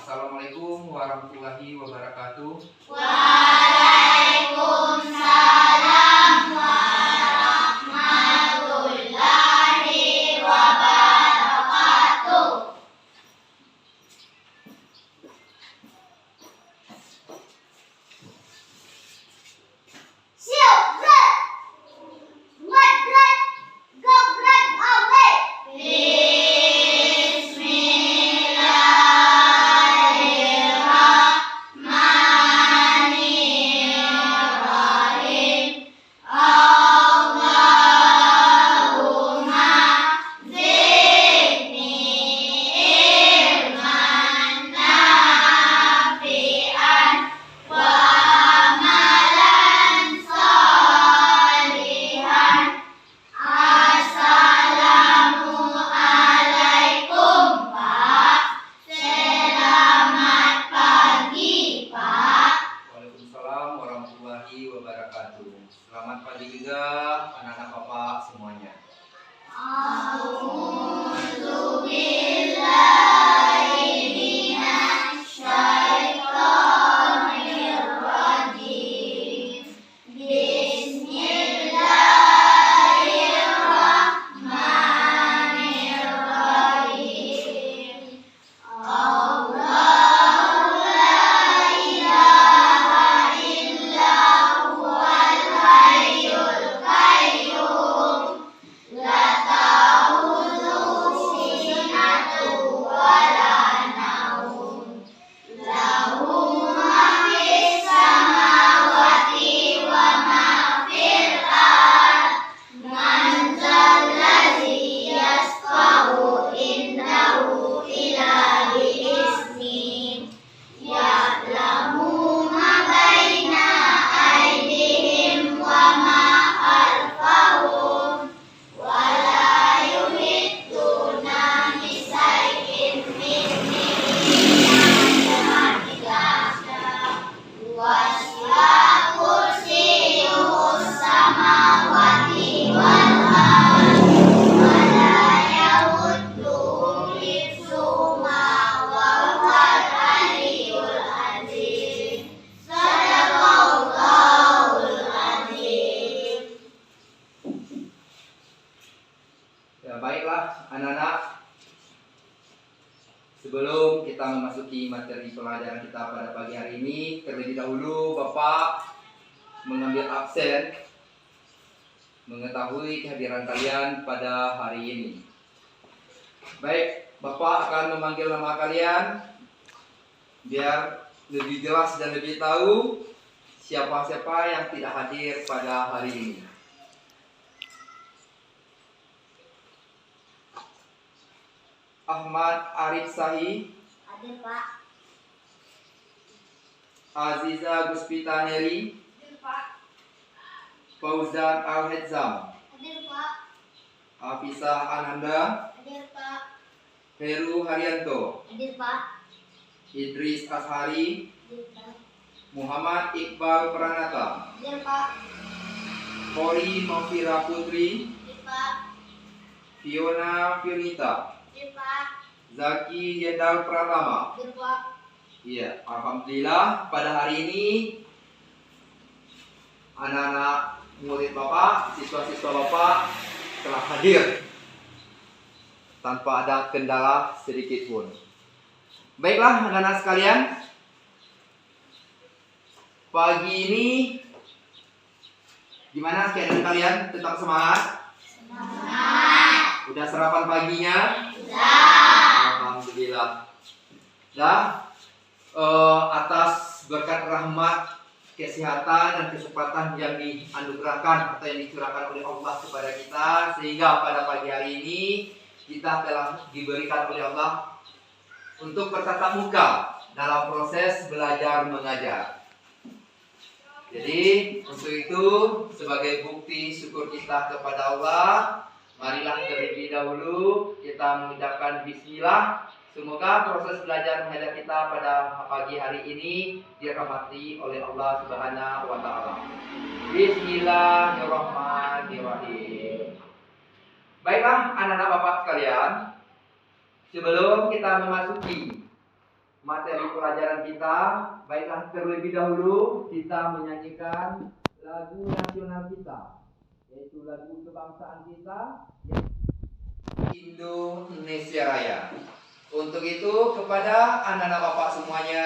Assalamualaikum warahmatullahi wabarakatuh. Waalaikumsalam warahmatullahi wabarakatuh. Siap, Brad. Buat Brad. Go Brad away. Bismillahirrahmanirrahim. Allahumma zidni ilman nafi'an wa amalan sholihan. Assalamualaikum, Pak. Selamat pagi, Pak. Waalaikumsalam warahmatullahi wabarakatuh. Selamat pagi juga anak-anak Bapak semuanya. A'udzubillahi minasyaitonirrajim. Bismillahirrahmanirrahim. Allahu la ilaha illa huwal hayyul qayyum. La ta'khudhuhu sinatun wa la nawm. Lahu ma fis samawati wa ma fil ardh. Man dzalladzi yashfa'u indahu illa bi'idznihi. Ya'lamu ma baina aydihim wa ma khalfahum. Wa la yuhittuna bi syai'in min ilmihi illa wasi'a kursiyyuhus samawati wal ardh. Wa la ya'uduhu hifdzuhuma wa huwal aliyyul azim. Shadaqallahul azim. Ya, baiklah anak-anak. Sebelum kita memasuki materi pelajaran kita pada pagi hari ini, terlebih dahulu Bapak mengambil absen mengetahui kehadiran kalian pada hari ini. Baik, Bapak akan memanggil nama kalian biar lebih jelas dan lebih tahu siapa-siapa yang tidak hadir pada hari ini. Ahmad Arif Sahi, Hadir, Pak. Aziza Guspita Neri, Hadir, Pak. Fauzan Al-Hedzam, Hadir, Pak. Afisah Ananda, Hadir, Pak. Heru Haryanto, Hadir, Pak. Idris Ashari, Hadir, Pak. Muhammad Iqbal Pranata, Hadir, Pak. Kori Novira Putri, Hadir, Pak. Fiona Fionita, Hadir, Pak. Zaki Yendal Pratama. Hadir, Pak. Iya, alhamdulillah pada hari ini anak-anak murid Bapak, siswa-siswa Bapak telah hadir tanpa ada kendala sedikit pun. Baiklah anak-anak sekalian, pagi ini gimana keadaan kalian? Tetap semangat? Semangat. Udah sarapan paginya? Sudah. Alhamdulillah. Dah, atas berkat rahmat, kesehatan dan kesempatan yang dianugerahkan atau yang dicurahkan oleh Allah kepada kita, sehingga pada pagi hari ini kita telah diberikan oleh Allah untuk bertatap muka dalam proses belajar mengajar. Jadi untuk itu sebagai bukti syukur kita kepada Allah, marilah terlebih dahulu kita mengucapkan bismillah. Semoga proses belajar mengajar kita pada pagi hari ini dirahmati oleh Allah Subhanahu wa taala. Bismillahirrahmanirrahim. Baiklah anak-anak Bapak sekalian, sebelum kita memasuki materi pelajaran kita. Baiklah, terlebih dahulu kita menyanyikan lagu nasional kita, yaitu lagu kebangsaan kita, Indonesia Raya. Untuk itu kepada anak-anak Bapak semuanya,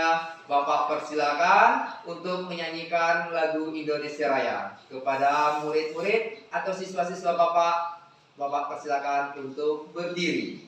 Bapak persilakan untuk menyanyikan lagu Indonesia Raya. Kepada murid-murid atau siswa-siswa Bapak, Bapak persilakan untuk berdiri.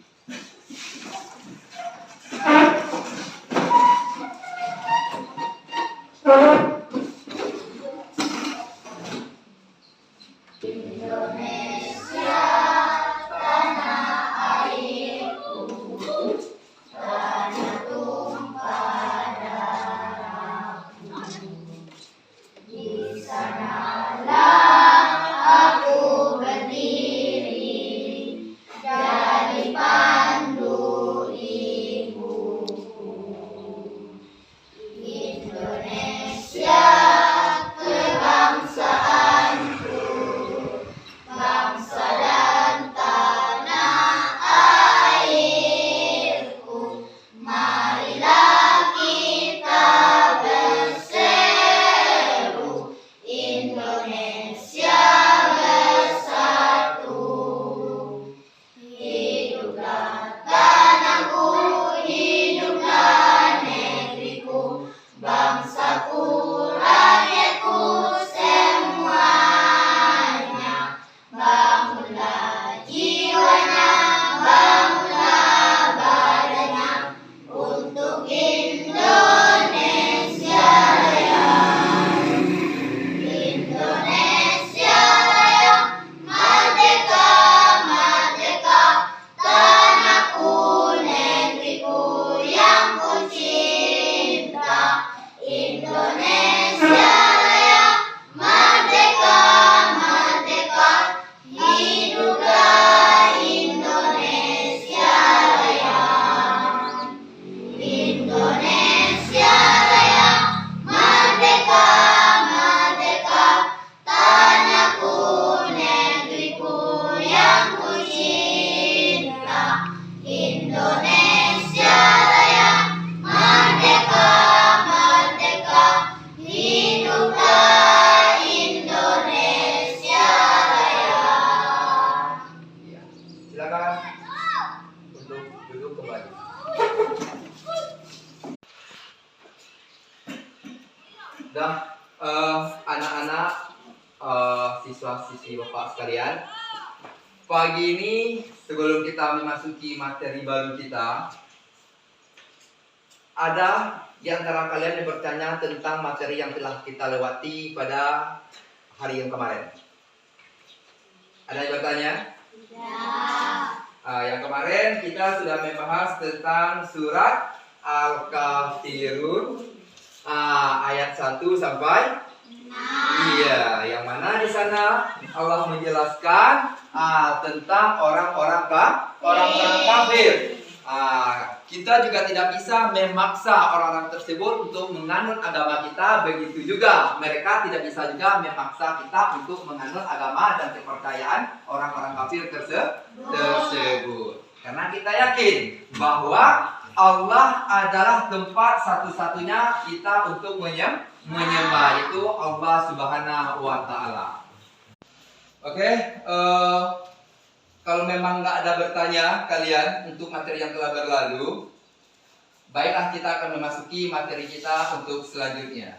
Dan anak-anak, siswa-siswi Bapak sekalian, pagi ini sebelum kita memasuki materi baru kita, ada di antara kalian yang bertanya tentang materi yang telah kita lewati pada hari yang kemarin. Ada yang bertanya? Yang kemarin kita sudah membahas tentang surat Al-Kafirun, ayat 1 sampai 6. Iya, yang mana di sana Allah menjelaskan tentang orang-orang kafir. Kita juga tidak bisa memaksa orang-orang tersebut untuk menganut agama kita, begitu juga mereka tidak bisa juga memaksa kita untuk menganut agama dan kepercayaan orang-orang kafir tersebut. Karena kita yakin bahwa Allah adalah tempat satu-satunya kita untuk menyembah, itu Allah Subhanahu wa Ta'ala. Oke, kalau memang nggak ada bertanya kalian untuk materi yang telah berlalu, baiklah kita akan memasuki materi kita untuk selanjutnya.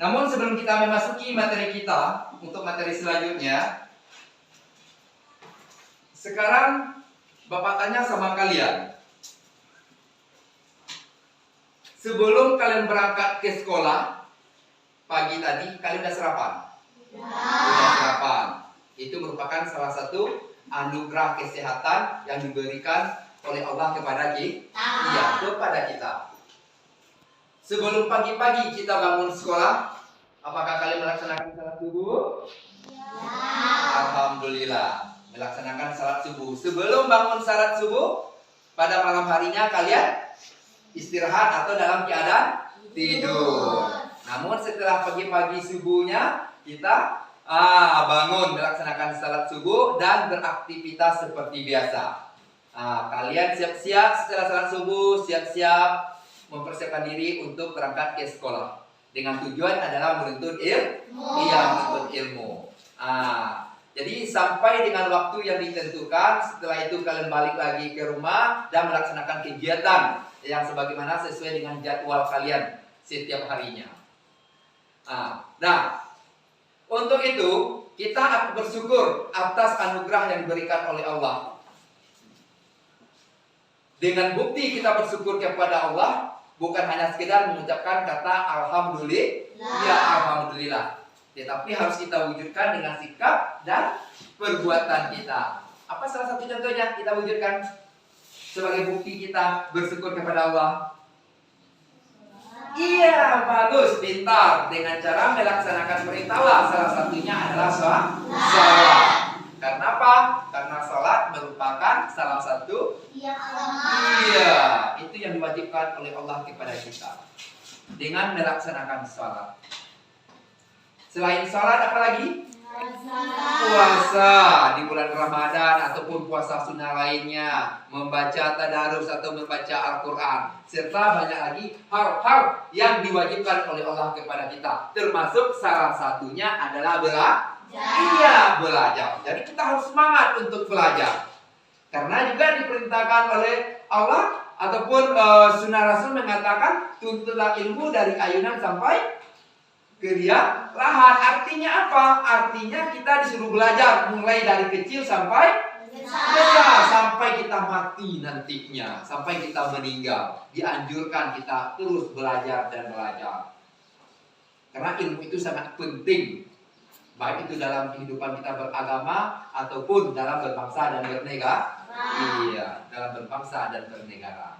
Namun sebelum kita memasuki materi kita untuk materi selanjutnya, sekarang Bapak tanya sama kalian. Sebelum kalian berangkat ke sekolah pagi tadi, kalian sudah sarapan? Sudah sarapan. Itu merupakan salah satu anugerah kesehatan yang diberikan oleh Allah kepada kita. Iya, kepada kita. Sebelum pagi-pagi kita bangun sekolah, apakah kalian melaksanakan salat subuh? Ya. Alhamdulillah, melaksanakan salat subuh. Sebelum bangun salat subuh, pada malam harinya kalian istirahat atau dalam keadaan tidur. Namun setelah pagi-pagi subuhnya kita bangun melaksanakan salat subuh dan beraktivitas seperti biasa. Kalian siap-siap setelah salat subuh, siap-siap mempersiapkan diri untuk berangkat ke sekolah. Dengan tujuan adalah menuntut ilmu. Menuntut ilmu. Jadi sampai dengan waktu yang ditentukan, setelah itu kalian balik lagi ke rumah dan melaksanakan kegiatan yang sebagaimana sesuai dengan jadwal kalian setiap harinya. Nah, untuk itu kita akan bersyukur atas anugerah yang diberikan oleh Allah. Dengan bukti kita bersyukur kepada Allah, bukan hanya sekedar mengucapkan kata alhamdulillah, ya alhamdulillah, tetapi harus kita wujudkan dengan sikap dan perbuatan kita. Apa salah satu contohnya kita wujudkan sebagai bukti kita bersyukur kepada Allah? Iya, bagus, pintar. Dengan cara melaksanakan perintah Allah. Salah satunya adalah salat. Karena apa? Karena salat merupakan salah satu itu yang diwajibkan oleh Allah kepada kita. Dengan melaksanakan salat. Selain salat apa lagi? Puasa di bulan Ramadan ataupun puasa sunnah lainnya, membaca tadarus atau membaca Al-Quran, serta banyak lagi hal-hal yang diwajibkan oleh Allah kepada kita. Termasuk salah satunya adalah belajar. Jadi kita harus semangat untuk belajar. Karena juga diperintahkan oleh Allah ataupun sunnah Rasul mengatakan tuntutlah ilmu dari ayunan sampai ke dia lahat. Artinya apa? Artinya kita disuruh belajar mulai dari kecil sampai besar, sampai kita mati nantinya, sampai kita meninggal. Dianjurkan kita terus belajar dan belajar. Karena ilmu itu sangat penting, baik itu dalam kehidupan kita beragama ataupun dalam berbangsa dan bernegara. Dalam berbangsa dan bernegara.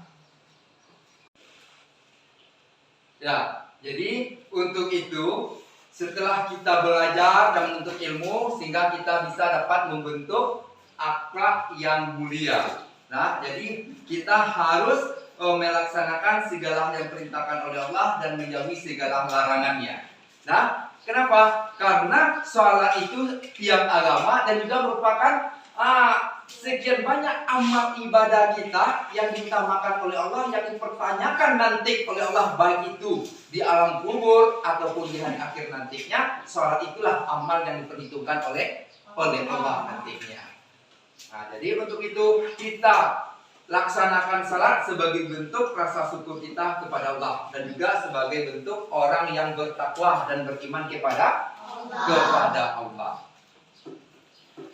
Ya. Jadi untuk itu setelah kita belajar dan menuntut ilmu sehingga kita bisa dapat membentuk akhlak yang mulia. Nah, jadi kita harus melaksanakan segala yang diperintahkan oleh Allah dan menjauhi segala larangannya. Nah, kenapa? Karena sholat itu tiap agama dan juga merupakan sekian banyak amal ibadah kita yang diutamakan oleh Allah, yang dipertanyakan nanti oleh Allah, baik itu di alam kubur ataupun di hari akhir nantinya. Sholat itulah amal yang diperhitungkan oleh Allah nantinya. Nah, jadi untuk itu kita laksanakan salat sebagai bentuk rasa syukur kita kepada Allah dan juga sebagai bentuk orang yang bertakwa dan beriman kepada Allah.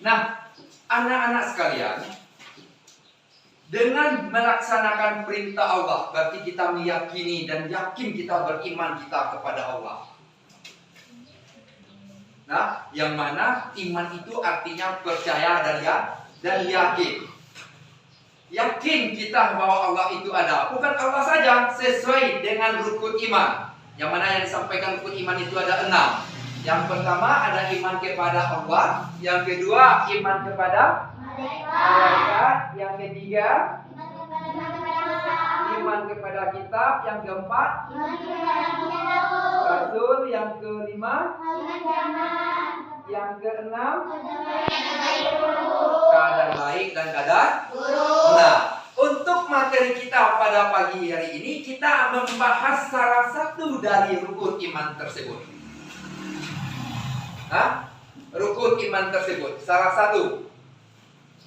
Nah, anak-anak sekalian, dengan melaksanakan perintah Allah berarti kita meyakini dan yakin kita beriman kita kepada Allah. Nah, yang mana iman itu artinya percaya dan yakin. Yakin kita bahwa Allah itu ada. Bukan Allah saja, sesuai dengan rukun iman. Yang mana yang disampaikan rukun iman itu ada 6. Yang pertama ada iman kepada Allah. Yang kedua iman kepada malaikat. Yang ketiga iman kepada kitab. Yang keempat Rasul. Yang kelima yang keenam kadar baik dan kadar buruk. Nah, untuk materi kita pada pagi hari ini kita membahas salah satu dari rukun iman tersebut. Rukun iman tersebut salah satu.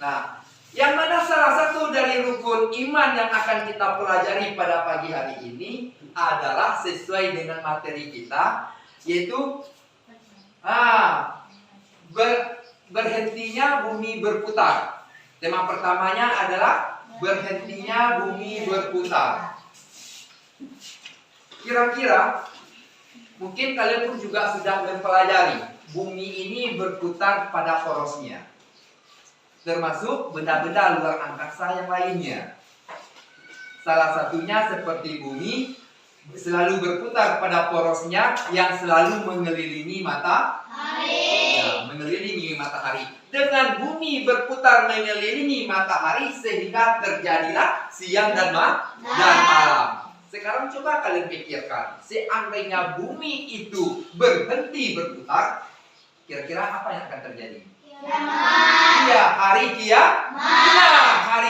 Nah, yang mana salah satu dari rukun iman yang akan kita pelajari pada pagi hari ini adalah sesuai dengan materi kita, yaitu berhentinya bumi berputar. Tema pertamanya adalah berhentinya bumi berputar. Kira-kira mungkin kalian pun juga sudah mempelajari bumi ini berputar pada porosnya, termasuk benda-benda luar angkasa yang lainnya. Salah satunya seperti bumi selalu berputar pada porosnya yang selalu mengelilingi matahari. Mengelilingi matahari. Dengan bumi berputar mengelilingi matahari sehingga terjadilah siang dan malam. Sekarang coba kalian pikirkan, seandainya bumi itu berhenti berputar, kira-kira apa yang akan terjadi? Iya, hari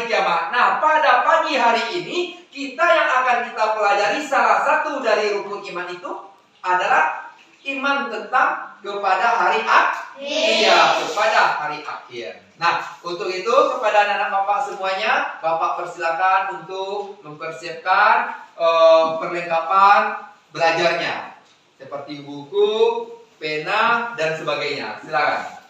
kiamat. Nah, pada pagi hari ini kita yang akan akan kita pelajari salah satu dari rukun iman itu adalah iman tentang kepada hari akhir. Iya, kepada hari akhir. Nah, untuk itu kepada anak-anak Bapak semuanya, Bapak persilakan untuk mempersiapkan perlengkapan belajarnya seperti buku, pena dan sebagainya. Silakan.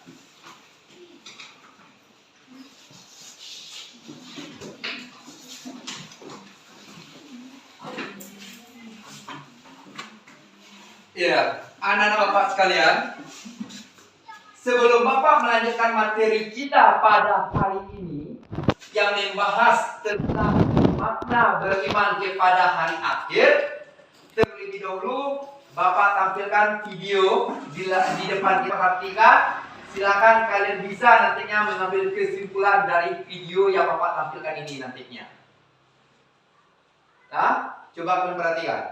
Ya, anak-anak Bapak sekalian, sebelum Bapak melanjutkan materi kita pada hari ini yang membahas tentang makna beriman kepada hari akhir, terlebih dahulu Bapak tampilkan video di depan kita perhatikan. Silakan kalian bisa nantinya mengambil kesimpulan dari video yang Bapak tampilkan ini nantinya. Nah, coba kalian perhatikan.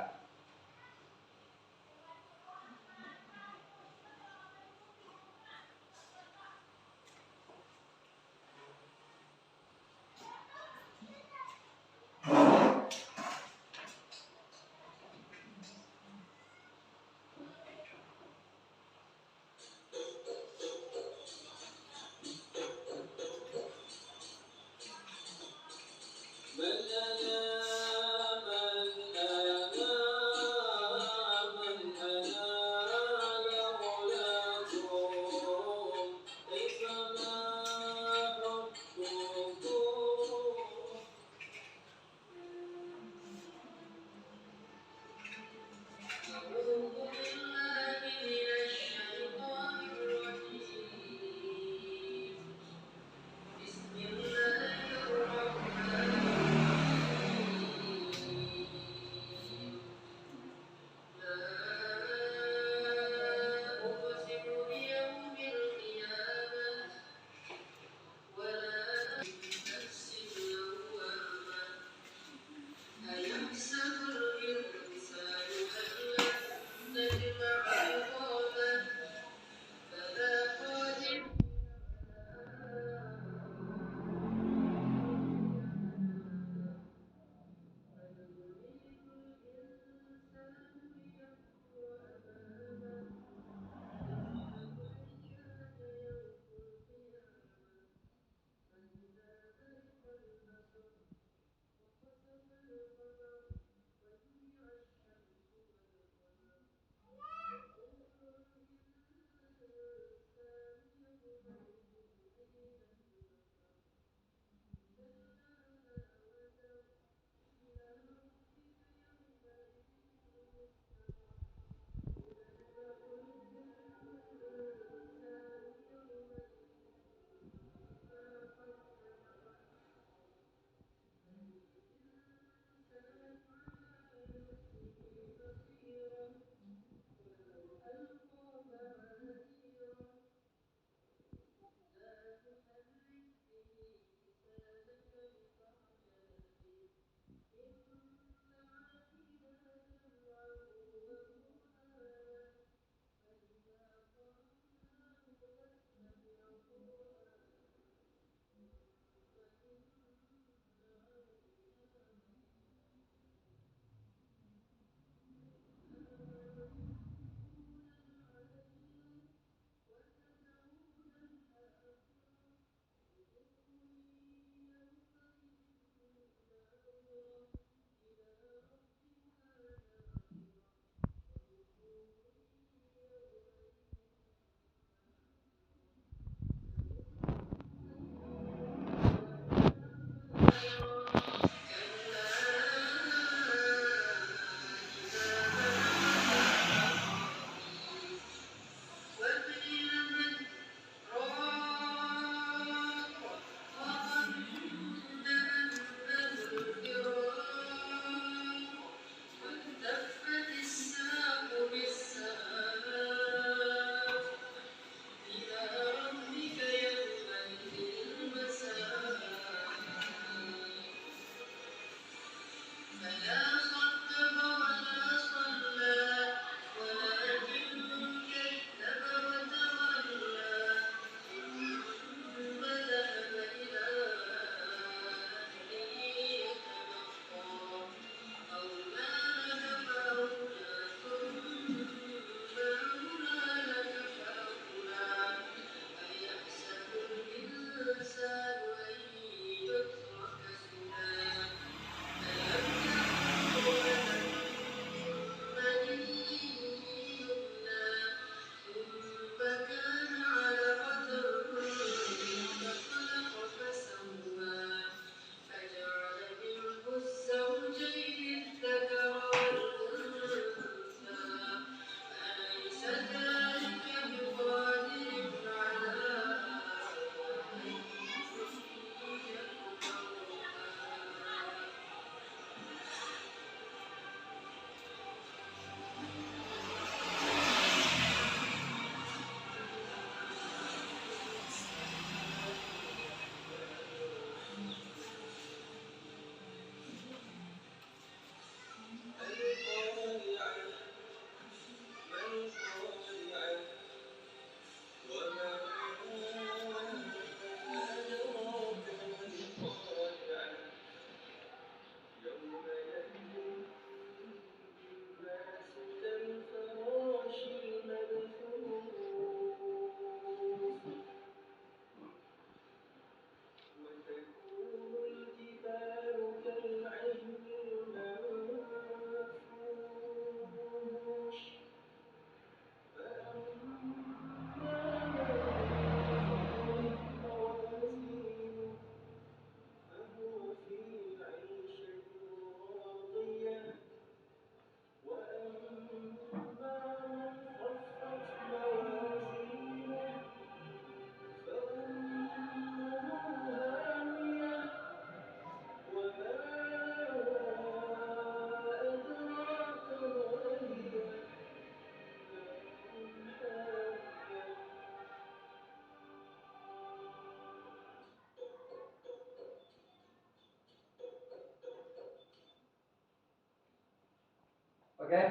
Oke.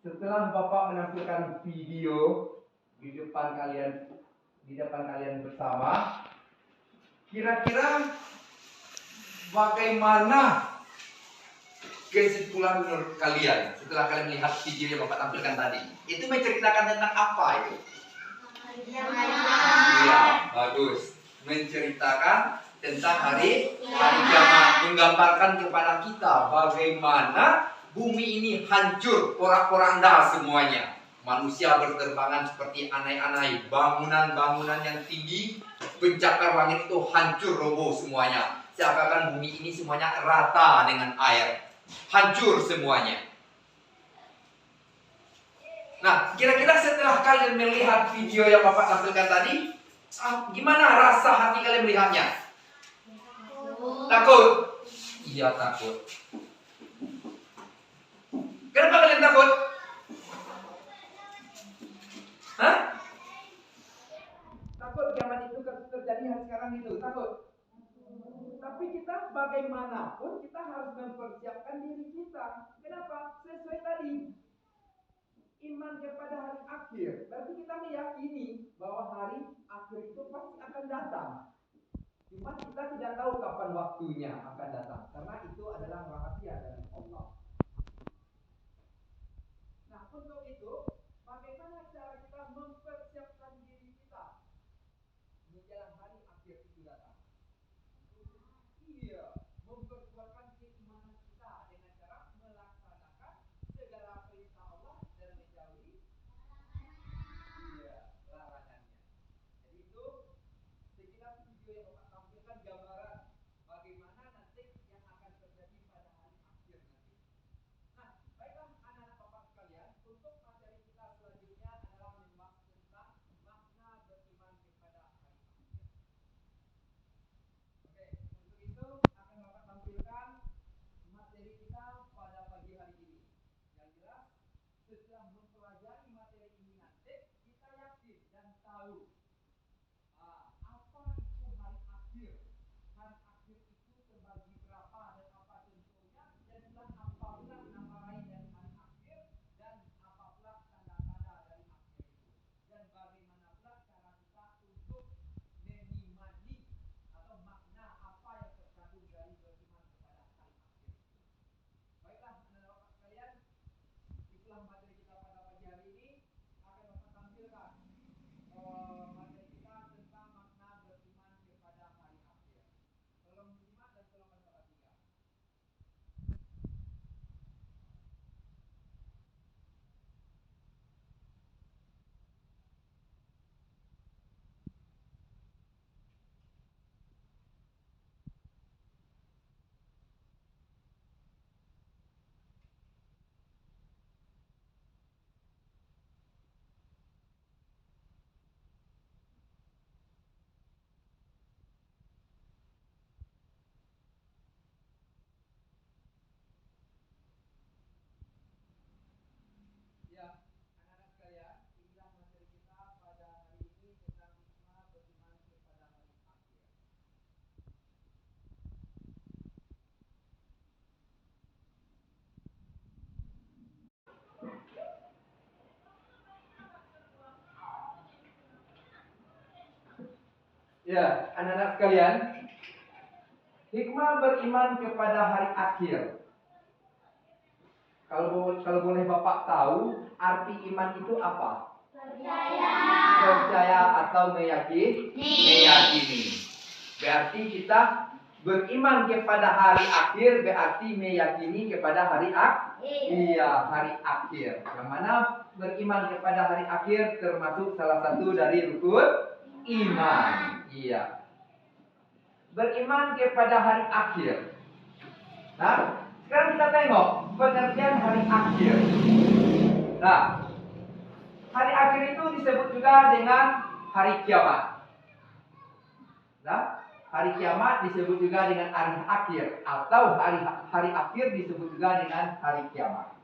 Setelah Bapak menampilkan video di depan kalian bersama, kira-kira bagaimana kesimpulan menurut kalian setelah kalian melihat video yang Bapak tampilkan tadi? Itu menceritakan tentang apa itu? Iya, bagus. Menceritakan tentang hari kiamat, menggambarkan kepada kita bagaimana bumi ini hancur, porak-poranda semuanya. Manusia berterbangan seperti anai-anai, bangunan-bangunan yang tinggi, pencakar langit itu hancur, roboh semuanya. Seakan-akan bumi ini semuanya rata dengan air, hancur semuanya. Nah, kira-kira setelah kalian melihat video yang Bapak tampilkan tadi, gimana rasa hati kalian melihatnya? Takut? Iya, takut. Kenapa kalian takut? Hah? Takut kiamat itu terjadi hari sekarang itu, takut. Tapi kita bagaimanapun kita harus mempersiapkan diri kita. Kenapa? Sesuai tadi, iman kepada hari akhir. Berarti kita meyakini bahwa hari akhir itu pasti akan datang. Cuma kita tidak tahu kapan waktunya akan datang, karena itu adalah rahasia dari Allah. Nah, untuk itu, bagaimana cara kita mempersiapkan diri kita menjelang hari akhir itu datang? Iya, memperkuatkan keimanan kita dengan cara melaksanakan segala perintah Allah dan menjauhi larangannya. Jadi itu sekilas video yang Bapak tampilkan gambaran bagaimana nanti yang akan terjadi pada hari akhir nanti. Nah, baiklah anak-anak Bapak sekalian, untuk materi kita selanjutnya adalah membahas tentang makna beriman kepada hari akhir. Oke, untuk itu akan Bapak tampilkan materi kita pada pagi hari ini. Yang jelas, setelah mempelajari materi ini nanti, kita yakin dan tahu apa itu hari akhir. Hari akhir itu terbagi berapa dan apa contohnya, dan juga apa pula nama lain dari hari akhir, dan apa pula tanda-tanda dari akhir itu, dan bagaimana pula cara kita untuk mengimani atau makna apa yang terkandung dari beriman kepada hari akhir. Baiklah, anak-anak sekalian, itulah materi kita pada pagi hari ini. Akan Bapak tampilkan materi kita tentang makna beriman kepada hari akhir. Tolong menyimak dan tolong perhatikan. Ya, anak-anak sekalian, inilah materi kita pada hari ini tentang makna beriman kepada hari akhir. Ya, anak-anak sekalian, hikmah beriman kepada hari akhir. Kalau boleh Bapak tahu, arti iman itu apa? Percaya atau meyakini. Berarti kita beriman kepada hari akhir, berarti meyakini kepada hari akhir. Iya, hari akhir. Yang mana beriman kepada hari akhir termasuk salah satu dari rukun iman. Iya. Beriman kepada hari akhir. Nah, sekarang kita tengok pengertian hari akhir. Nah, hari akhir itu disebut juga dengan hari kiamat. Nah, hari kiamat disebut juga dengan hari akhir, atau hari akhir disebut juga dengan hari kiamat.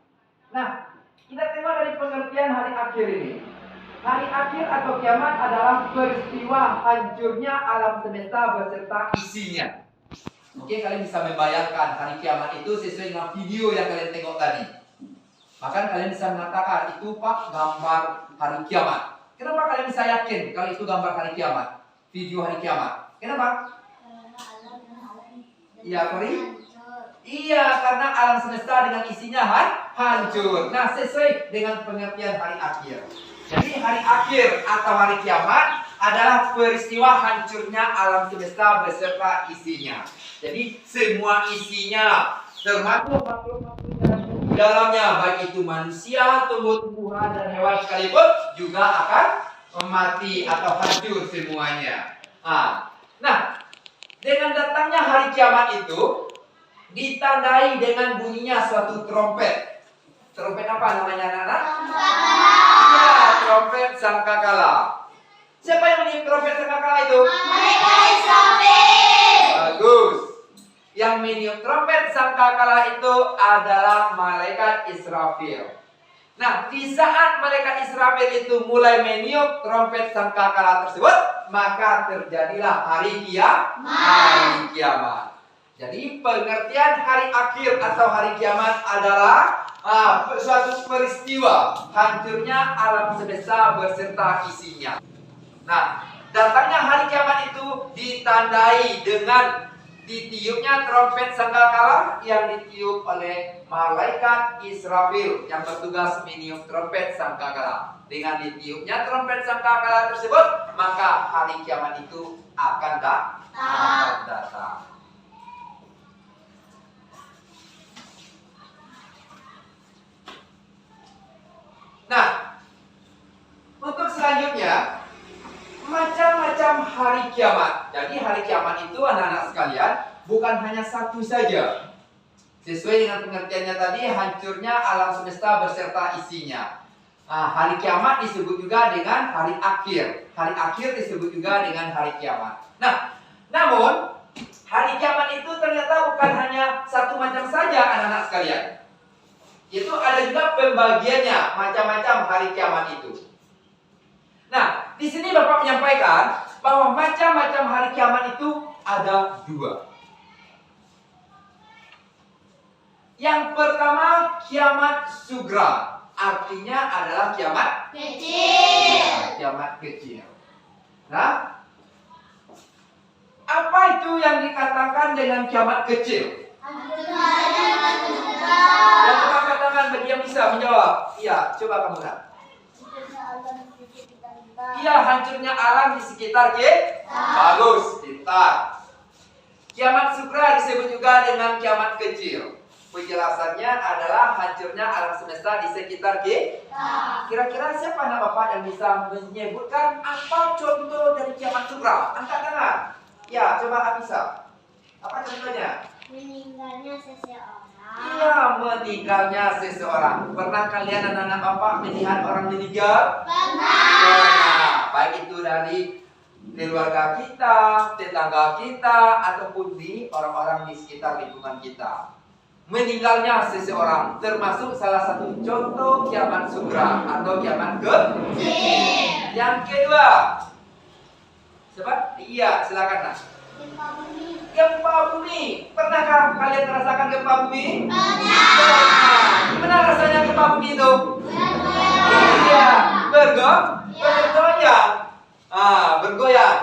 Nah, kita tengok dari pengertian hari akhir ini. Hari akhir atau kiamat adalah peristiwa hancurnya alam semesta beserta isinya. Mungkin kalian bisa membayangkan hari kiamat itu sesuai dengan video yang kalian tengok tadi. Bahkan kalian bisa mengatakan, itu Pak gambar hari kiamat. Kenapa kalian bisa yakin kalau itu gambar hari kiamat? Video hari kiamat. Kenapa? Iya, Kori? Iya, karena alam semesta dengan isinya hancur. Nah, sesuai dengan pengertian hari akhir. Jadi hari akhir atau hari kiamat adalah peristiwa hancurnya alam semesta beserta isinya. Jadi semua isinya, termasuk makhluk-makhluk di dalamnya, baik itu manusia, tumbuh-tumbuhan, dan hewan sekalipun, juga akan mati atau hancur semuanya. Nah, dengan datangnya hari kiamat itu ditandai dengan bunyinya suatu trompet. Trompet apa namanya, anak-anak? Iya, trompet sangkakala. Siapa yang meniup trompet sangkakala itu? Malaikat Israfil. Bagus. Yang meniup trompet sangkakala itu adalah malaikat Israfil. Nah, di saat malaikat Israfil itu mulai meniup trompet sangkakala tersebut, maka terjadilah hari kiamat. Jadi pengertian hari akhir atau hari kiamat adalah suatu peristiwa hancurnya alam semesta beserta isinya. Nah, datangnya hari kiamat itu ditandai dengan ditiupnya trompet sangkakala yang ditiup oleh malaikat Israfil yang bertugas meniup trompet sangkakala. Dengan ditiupnya trompet sangkakala tersebut, maka hari kiamat itu akan datang. Nah, untuk selanjutnya, macam-macam hari kiamat. Jadi hari kiamat itu anak-anak sekalian bukan hanya satu saja. Sesuai dengan pengertiannya tadi, hancurnya alam semesta beserta isinya. Hari kiamat disebut juga dengan hari akhir. Hari akhir disebut juga dengan hari kiamat. Nah, namun hari kiamat itu ternyata bukan hanya satu macam saja anak-anak sekalian. Itu ada juga pembagiannya, macam-macam hari kiamat itu. Nah, di sini Bapak menyampaikan bahwa macam-macam hari kiamat itu ada 2. Yang pertama, kiamat sugra, artinya adalah kiamat Kecil. kiamat kecil. Nah, apa itu yang dikatakan dengan kiamat kecil? Ya, coba angkat tangan bagi yang bisa menjawab. Iya, coba kamu nak. Iya, hancurnya alam di sekitar kita. Bagus, pintar. Kiamat sugra disebut juga dengan kiamat kecil. Penjelasannya adalah hancurnya alam semesta di sekitar kita. Kira-kira siapa anak Bapak yang bisa menyebutkan apa contoh dari kiamat sugra? Angkat tangan. Ya, coba Abisa. Apa contohnya? Meninggalnya seseorang. Iya, meninggalnya seseorang. Pernah kalian anak-anak Bapak melihat orang meninggal? Pernah. Baik itu dari keluarga kita, tetangga kita, ataupun di orang-orang di sekitar lingkungan kita. Meninggalnya seseorang termasuk salah satu contoh kiamat sugra atau kiamat kecil. Yang kedua, sebab iya, silakan nak. Gempa bumi. Pernahkah kalian merasakan gempa bumi? Pernah. Gimana rasanya gempa bumi itu? Iya, bergoyang. Bergoyang.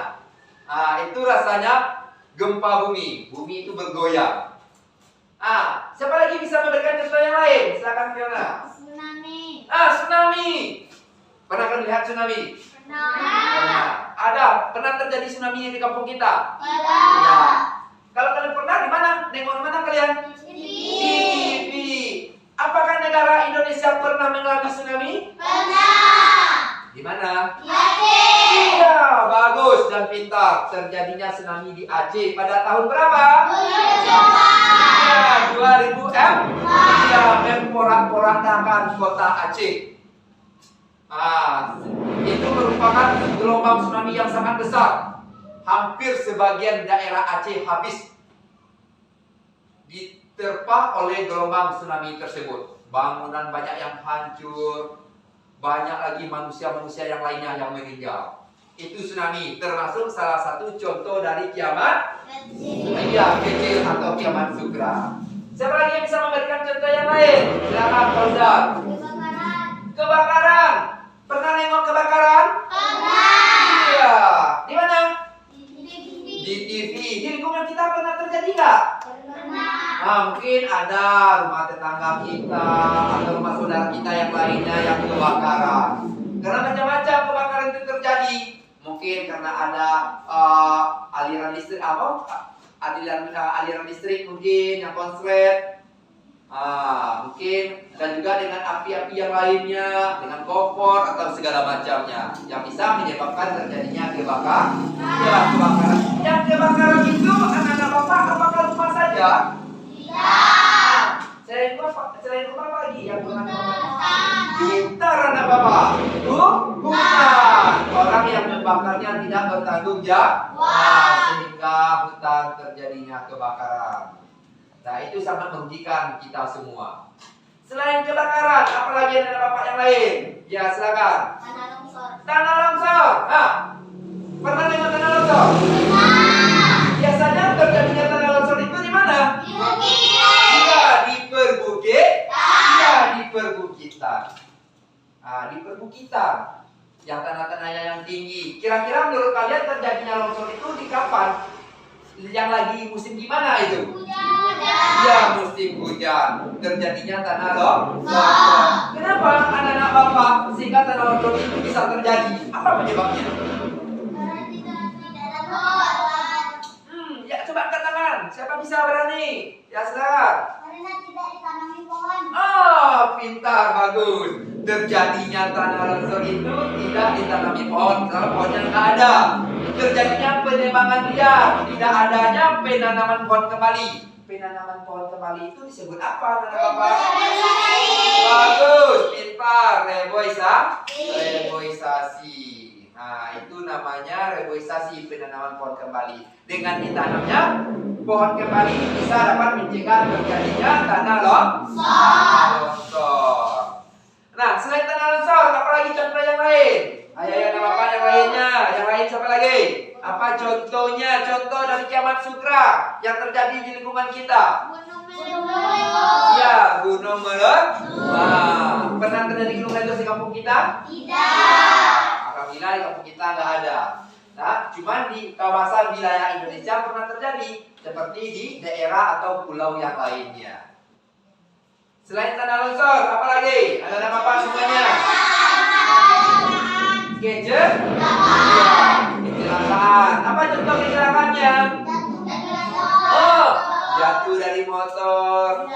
Itu rasanya gempa bumi. Bumi itu bergoyang. Siapa lagi bisa memberikan contoh yang lain? Silakan Fiona. Tsunami. Tsunami. Pernah kalian lihat tsunami? Pernah. Pernah terjadi tsunami di kampung kita? Ya. Kalau kalian pernah, di mana? Nengok di mana kalian? TV. Apakah negara Indonesia pernah mengalami tsunami? Di mana? Iya, bagus dan pintar. Terjadinya tsunami di Aceh pada tahun berapa? 2004. Iya, memporak-porandakan kota Aceh. Itu merupakan gelombang tsunami yang sangat besar. Hampir sebagian daerah Aceh habis diterpa oleh gelombang tsunami tersebut. Bangunan banyak yang hancur, banyak lagi manusia-manusia yang lainnya yang meninggal. Itu tsunami, termasuk salah satu contoh dari kiamat kecil atau kiamat sukra. Siapa lagi yang bisa memberikan contoh yang lain? Silakan Fauzan. Kebakaran. Kebakaran. Pernah nengok kebakaran? Pernah. Iya. Di mana? Di Di TV. Di lingkungan kita pernah terjadi nggak? Pernah. Mungkin ada rumah tetangga kita atau rumah saudara kita yang lainnya yang kebakaran. Karena macam-macam kebakaran itu terjadi. Mungkin karena ada aliran listrik aliran listrik mungkin yang konslet. Mungkin dan juga dengan api-api yang lainnya, dengan kompor atau segala macamnya yang bisa menyebabkan terjadinya kebakaran. Ya, kebakaran. Yang kebakaran itu anak-anak Bapak apakah rumah saja? Tidak. Selain rumah apa lagi yang pernah kebakaran? Gitar anak Bapak. Hutan. Orang yang membakarnya tidak bertanggung jawab sehingga hutan terjadinya kebakaran. Nah, itu sangat merugikan kita semua. Selain kebakaran, apalagi ada Bapak yang lain? Ya, silakan. Tanah longsor. Tanah longsor. Pernah dengar tanah longsor? Biasanya terjadinya tanah longsor itu di mana? Di bukit. Iya, di perbukitan. Iya, di perbukitan. Di perbukitan. Yang tanah-tanahnya yang tinggi. Kira-kira menurut kalian terjadinya longsor itu di kapan? Yang lagi musim gimana itu? Hujan. Ya, musim hujan. Terjadinya tanah longsor. Kenapa anak-anak Bapak sehingga tanah longsor itu bisa terjadi? Apa penyebabnya? Karena tidak ada pohon. Ya coba angkat tangan. Siapa bisa berani? Ya silakan. Karena tidak ditanami pohon. Pintar, bagus. Terjadinya tanah longsor itu tidak ditanami pohon, karena pohonnya nggak ada. Terjadinya penebangan liar, tidak adanya penanaman pohon kembali. Penanaman pohon kembali itu disebut apa, anak Bapak? Bagus, pintar. Reboisasi. Nah, itu namanya reboisasi, penanaman pohon kembali. Dengan ditanamnya pohon kembali bisa dapat mencegah terjadinya tanah longsor. Nah, selain tanah longsor, apalagi contoh yang lain? Ayo, Bapak yang lainnya. Yang lain siapa lagi? Apa contohnya? Contoh dari kiamat sukra yang terjadi di lingkungan kita. Gunung meletus. Ya, gunung meletus. Pernah terjadi gunung meletus di kampung kita? Tidak. Alhamdulillah di kampung kita nggak ada. Nah, cuma di kawasan wilayah Indonesia pernah terjadi, seperti di daerah atau pulau yang lainnya. Selain tanah longsor, apa lagi? Ada nama apa semuanya? Kecelakaan. Apa contoh kecelakaannya? Jatuh dari motor,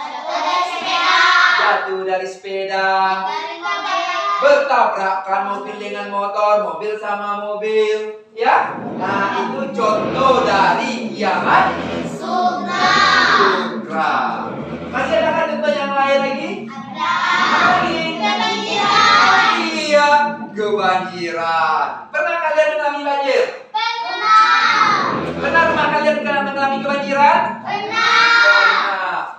jatuh dari sepeda, bertabrakan mobil dengan motor, mobil sama mobil, ya. Nah, itu contoh dari kiamat sukra. Masih ada contoh yang lain lagi? Apa lagi? Iya, kebanjiran. Pernah kalian mengalami banjir? Pernah rumah kalian mengalami kebanjiran?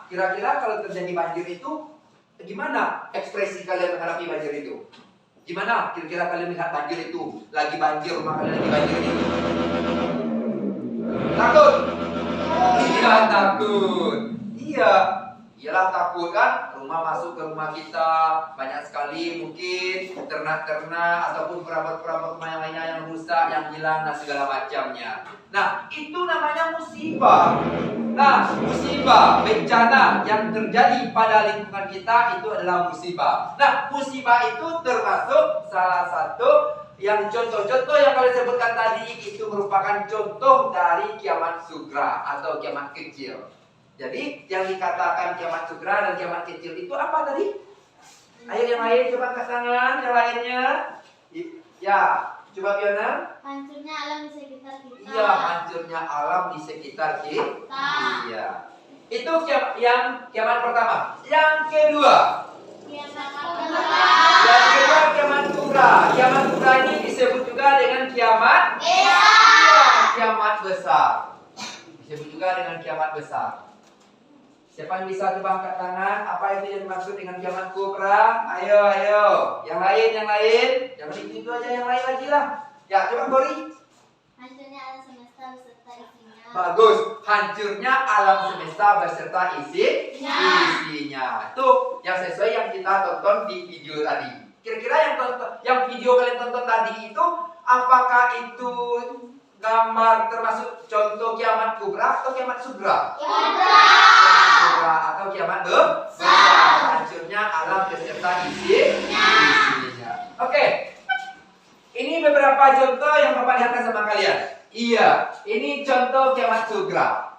Kira-kira kalau terjadi banjir itu gimana ekspresi kalian menghadapi banjir itu? Gimana kira-kira kalian melihat banjir itu? Lagi banjir, rumah kalian lagi banjir itu? Takut? Iya, takut. Iya. Iyalah takut kan, rumah masuk ke rumah kita banyak sekali mungkin ternak-ternak ataupun perabot-perabot yang lainnya yang rusak, yang hilang dan segala macamnya. Nah, itu namanya musibah. Nah, musibah, bencana yang terjadi pada lingkungan kita itu adalah musibah. Nah, musibah itu termasuk salah satu yang contoh-contoh yang kalian sebutkan tadi itu merupakan contoh dari kiamat sukra atau kiamat kecil. Jadi yang dikatakan kiamat sukra dan kiamat kecil itu apa tadi? Ayo yang lain coba angkat tangan, yang lainnya. Ya, coba Fiona. Hancurnya alam di sekitar kita. Iya, hancurnya alam di sekitar kita. Iya. Itu yang kiamat pertama. Yang kedua. Yang kedua kiamat sukra. Kiamat sukra ini disebut juga dengan kiamat besar. Kiamat besar. Disebut juga dengan kiamat besar. Siapa yang bisa coba angkat tangan? Apa itu yang dimaksud dengan kiamat kubra? Ayo, ayo. Yang lain, yang lain. Jangan itu aja, yang lain lagi lah. Ya, coba Gori. Hancurnya alam semesta beserta isinya. Bagus. Hancurnya alam semesta beserta isinya. Itu yang sesuai yang kita tonton di video tadi. Kira-kira yang video kalian tonton tadi itu, apakah itu gambar termasuk contoh kiamat kubra atau kiamat sugra? Kiamat kubra atau kiamat besar. Hancurnya alam beserta isinya. Oke. Ini beberapa contoh yang Bapak lihatkan sama kalian. Iya, ini contoh kiamat sugra.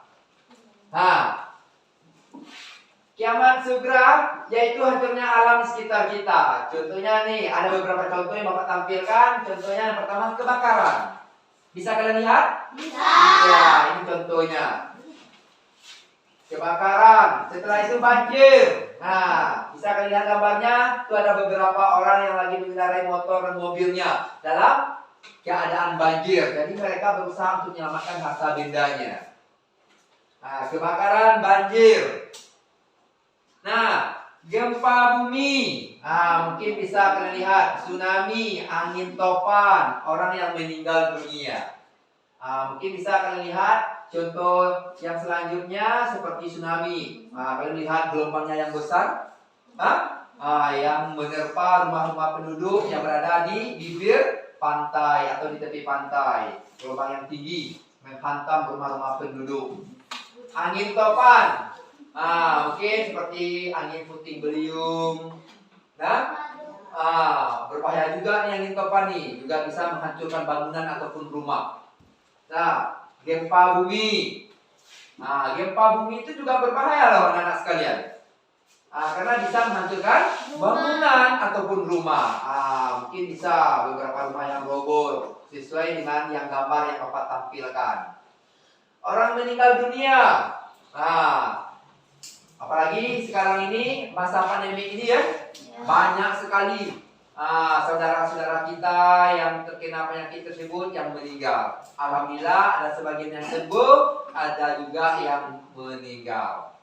Nah, kiamat sugra yaitu hancurnya alam sekitar kita. Contohnya nih, ada beberapa contoh yang Bapak tampilkan. Contohnya yang pertama kebakaran. Bisa kalian lihat? Bisa. Iya, ini contohnya. Kebakaran. Setelah itu banjir. Nah, bisa kalian lihat gambarnya? Itu ada beberapa orang yang lagi mengendarai motor dan mobilnya dalam keadaan banjir. Jadi mereka berusaha untuk menyelamatkan harta bendanya. Nah, kebakaran, banjir. Nah, gempa bumi. Nah, mungkin bisa kalian lihat tsunami, angin topan, orang yang meninggal dunia. Nah, mungkin bisa kalian lihat contoh yang selanjutnya seperti tsunami. Nah, kalian lihat gelombangnya yang besar, yang menerpa rumah-rumah penduduk yang berada di bibir pantai atau di tepi pantai. Gelombang yang tinggi menghantam rumah-rumah penduduk. Angin topan. Mungkin seperti angin puting beliung. Nah, berbahaya juga nih angin topan nih, juga bisa menghancurkan bangunan ataupun rumah. Nah, gempa bumi. Nah, gempa bumi itu juga berbahaya loh anak-anak sekalian. Karena bisa menghancurkan bangunan ataupun rumah. Mungkin bisa beberapa rumah yang roboh sesuai dengan yang gambar yang Bapak tampilkan. Orang meninggal dunia. Apalagi sekarang ini masa pandemi ini ya, banyak sekali saudara-saudara kita yang terkena penyakit tersebut yang meninggal. Alhamdulillah ada sebagian yang sembuh, ada juga yang meninggal.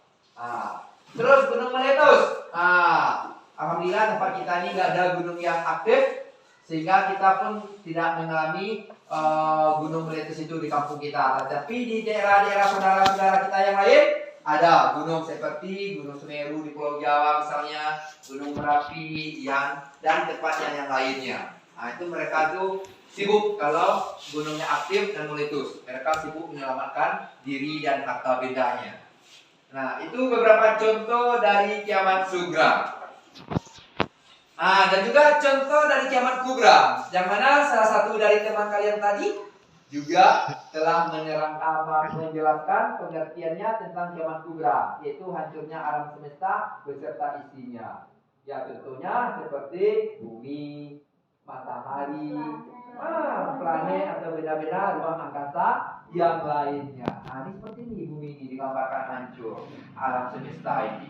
Terus gunung meletus. Alhamdulillah tempat kita ini nggak ada gunung yang aktif, sehingga kita pun tidak mengalami gunung meletus itu di kampung kita. Tetapi di daerah-daerah saudara-saudara kita yang lain ada gunung seperti Gunung Semeru di Pulau Jawa misalnya, Gunung Merapi dan tempatnya yang lainnya. Itu mereka tuh sibuk kalau gunungnya aktif dan meletus. Mereka sibuk menyelamatkan diri dan harta bendanya. Nah, itu beberapa contoh dari kiamat sugra. Dan juga contoh dari kiamat kubra, yang mana salah satu dari teman kalian tadi juga telah menjelaskan pengertiannya tentang kiamat kubra, yaitu hancurnya alam semesta beserta isinya. Ya, contohnya seperti bumi, matahari, planet atau benda-benda ruang angkasa yang lainnya. Ini seperti ini bumi ini digambarkan hancur alam semesta ini.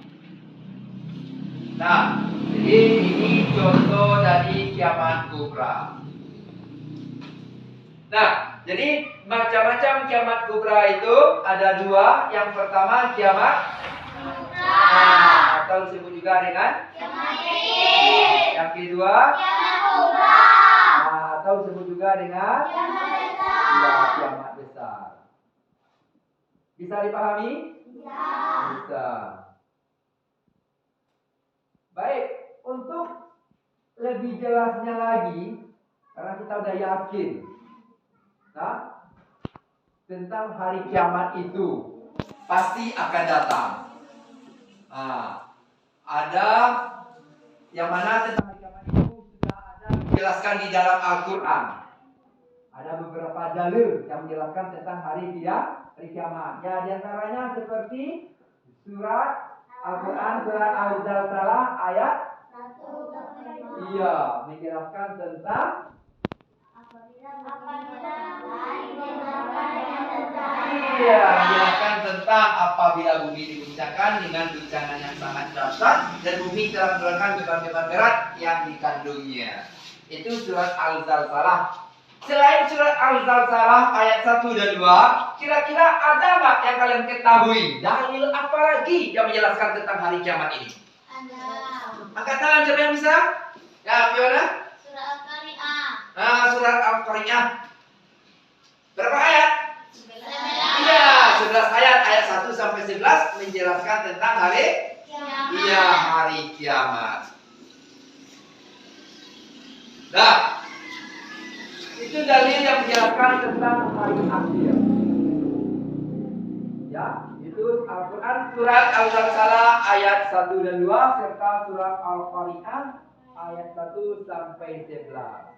Nah, jadi ini contoh dari kiamat kubra. Nah, jadi macam-macam kiamat kubra itu ada dua. Yang pertama kiamat atau disebut juga dengan kiamat kecil. Yang kedua kiamat kubra atau disebut juga dengan kiamat besar. Kiamat besar. Bisa dipahami? Bisa. Baik, untuk lebih jelasnya lagi, karena kita udah yakin tentang hari kiamat itu pasti akan datang. Ada yang mana tentang hari kiamat itu sudah ada dijelaskan di dalam Al-Quran. Ada beberapa dalil yang menjelaskan tentang hari kiamat. Ya, diantaranya seperti surat Al-Quran surat Al-Zalzalah ayat 1. Iya, menjelaskan tentang menjelaskan tentang apabila bumi diguncangkan dengan guncangan yang sangat dahsyat dan bumi telah mengeluarkan beban-beban berat yang dikandungnya. Itu surat Al-Zalzalah. Selain surat Al-Zalzalah ayat 1 dan 2, kira-kira ada nggak yang kalian ketahui dalil apa lagi yang menjelaskan tentang hari kiamat ini? Ada. Angkat tangan siapa yang bisa? Ya, Fiona. Surah Al-Qari'ah. Surat Al-Qari'ah. Berapa ayat? 9. Iya, 11 ayat 1 sampai 11 menjelaskan tentang hari kiamat. Nah, itu dalil yang menjelaskan tentang hari akhir. Ya, itu Al-Quran surat Al-Zalzalah ayat 1 dan 2 serta surat Al-Qari'ah ayat 1 sampai 11.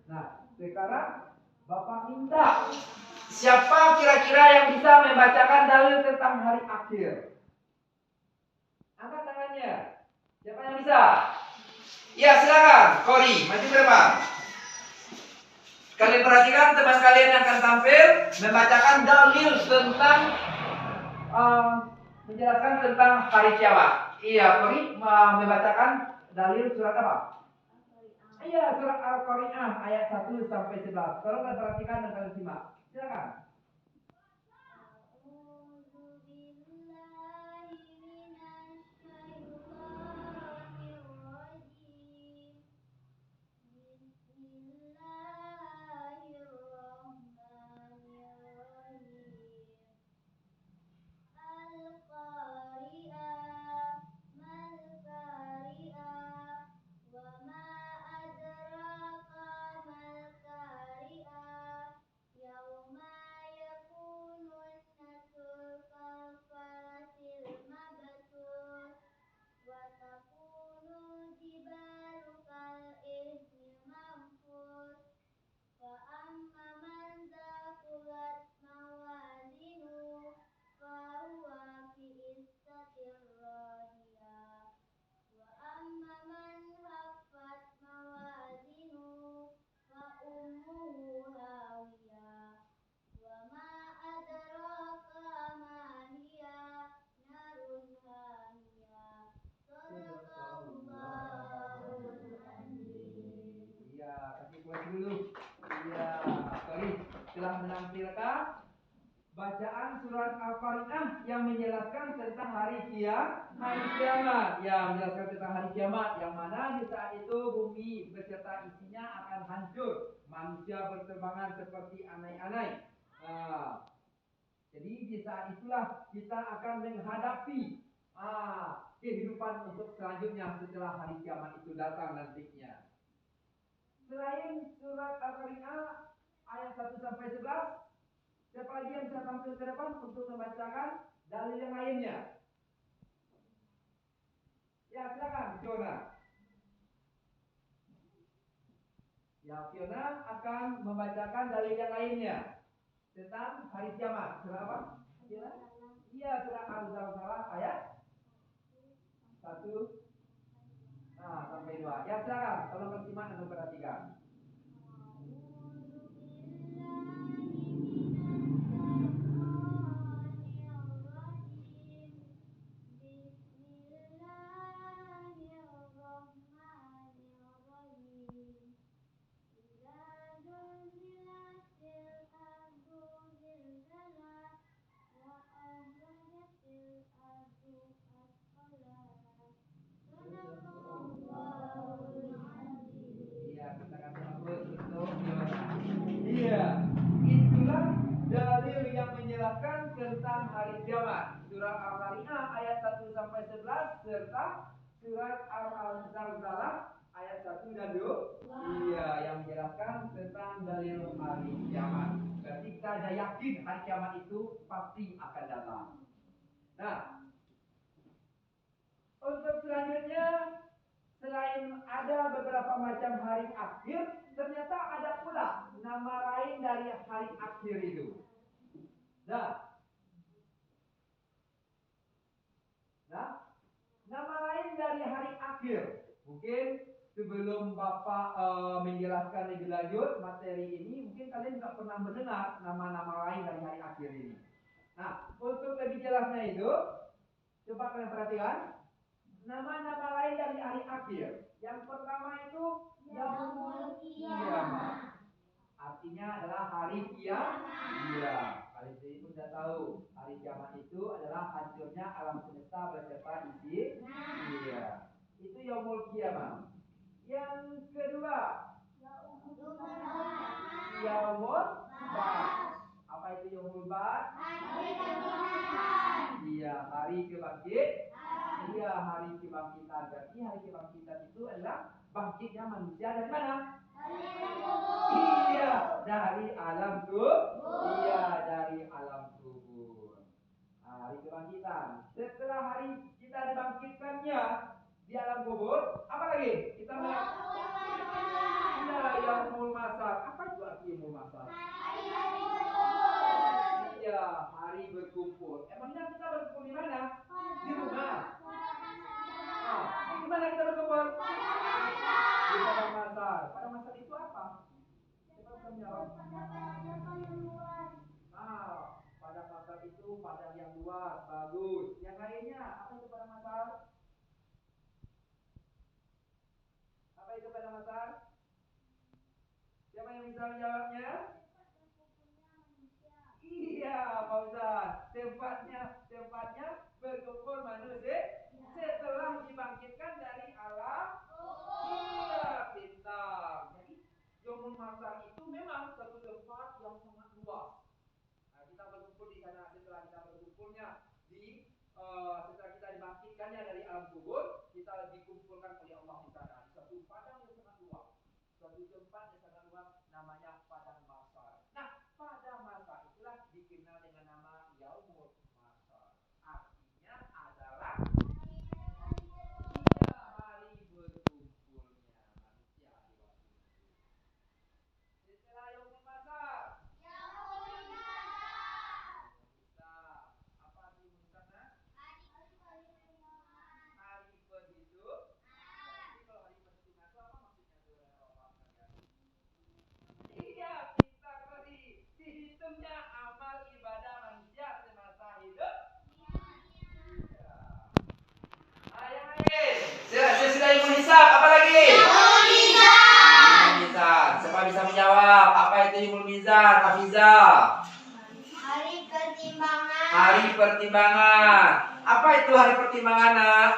Nah, sekarang Bapak minta siapa kira-kira yang bisa membacakan dalil tentang hari akhir? Angkat tangannya. Siapa yang bisa? Ya, silakan. Kori, maju ke depan. Kalian perhatikan teman kalian yang akan tampil membacakan dalil tentang menjelaskan tentang hari kiamat. Iya, Kori membacakan dalil surat apa? Iya, surat Al-Qari'ah ayat 1 sampai 11. Tolong kalian perhatikan dan kalian simak. Silakan. Dulu. Iya, sorry, telah menampilkan bacaan surat Al-Qari'ah yang menjelaskan tentang hari kiamat. Ya, menjelaskan tentang hari kiamat yang mana di saat itu bumi beserta isinya akan hancur, manusia berterbangan seperti anai-anai. Jadi di saat itulah kita akan menghadapi kehidupan untuk selanjutnya setelah hari kiamat itu datang nantinya. Selain surat Al-Qari'ah ayat 1 sampai 11, siapa lagi yang bisa tampil ke depan untuk membacakan dalil yang lainnya? Ya, silakan, Fiona. Ya, Fiona akan membacakan dalil yang lainnya tentang hari kiamat. Surah apa? Iya, surah Al-Zalzalah ayat 1 sampai 2. Ya, silakan. Tolong bersimak dan perhatikan. Iya, itulah dalil yang menjelaskan tentang hari kiamat. Surah Al-Qari'ah ayat 1 sampai 11 serta surat Al-Zalzalah ayat 1 dan 2. Iya, yang menjelaskan tentang dalil hari kiamat. Berarti kita sudah yakin hari kiamat itu pasti akan datang. Nah, untuk selanjutnya, selain ada beberapa macam hari akhir, ternyata ada pula nama lain dari hari akhir itu. Nah, nama lain dari hari akhir. Mungkin sebelum Bapak menjelaskan lebih lanjut materi ini, mungkin kalian juga pernah mendengar nama-nama lain dari hari akhir ini. Nah, untuk lebih jelasnya itu, coba kalian perhatikan. Nama-nama lain dari hari akhir. Yang pertama itu Yaumul Qiyamah. Artinya adalah hari kiamat. Iya, kalian itu sudah tahu hari kiamat itu adalah hancurnya alam semesta beserta isi. Iya, itu Yaumul Qiyamah. Yang kedua, Yaumul Ba'ats. Apa itu Yaumul Ba'ats? Iya, hari kebangkit. Iya, hari kebangkitan. Berarti hari kebangkitan itu adalah bangkitnya manusia dari mana? Iya, dari alam kubur. Iya, dari alam kubur. Hari kebangkitan. Setelah hari kita dibangkitkannya di alam kubur, apa lagi? Kita iya, yaumul masar. Apa itu arti yaumul masar? Iya, hari berkumpul. Emangnya kita berkumpul di mana? Di rumah. Di mana kita berkumpul? Di padang masar. Padang masar itu apa? Coba kita menjawab. Padang masar itu padang yang luas, bagus. Yang lainnya, apa itu padang masar? Apa itu padang masar? Siapa yang bisa menjawabnya? Iya, Pak Ustaz. Tempatnya berkumpul manusia setelah dibangkitkan dari alam. Iya, pintar. Jadi Yaumul Mahsyar itu memang satu tempat yang sangat luas. Nah, kita berkumpul di sana setelah kita berkumpulnya setelah kita dibangkitkannya dari alam kubur, kita dikumpulkan oleh Allah di sana di satu padang yang sangat luas, suatu tempat yang sangat luas namanya padang mahsyar. Nah, pada masa itulah dikenal dengan nama Yaumul Mahsyar. Artinya adalah hari berkumpulnya manusia di waktu itu. Setelah Yaumul Mahsyar, apa arti sana? Hari berhitung. Jadi kalau hari berhitung itu apa maksudnya saudara Allah sekalian? Iya, kita tadi dihitungnya amal ibadah manusia semasa hidup. Iya. Yang lain. Sudah ilmu hisab, apa lagi? Ilmu mizan. Siapa bisa menjawab? Apa itu ilmu mizan? Hafiza. Hari pertimbangan. Hari pertimbangan. Apa itu hari pertimbangan, Nak?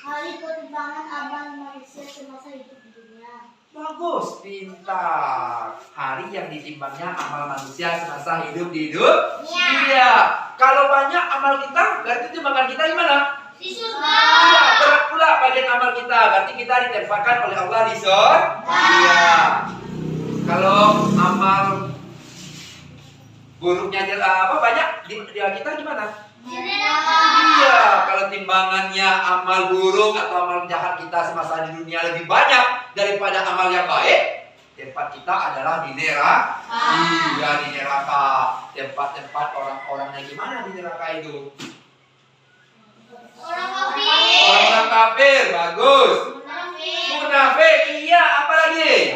Hari pertimbangan amal manusia semasa hidup di dunia. Bagus, pintar. Hari yang ditimbangnya amal manusia semasa hidup di dunia. Iya. Kalau banyak amal kita, berarti timbangan kita gimana? Di surga. Iya, berat pula bagian amal kita. Berarti kita ditempatkan oleh Allah di surga. Iya. Kalau amal buruknya banyak di kita gimana? Iya, kalau timbangannya amal buruk atau amal jahat kita semasa di dunia lebih banyak daripada amal yang baik, tempat kita adalah di neraka. Iya, di neraka. Tempat-tempat orang-orang yang gimana di neraka itu? Orang-orang kafir, bagus. Munafik, iya, apa lagi?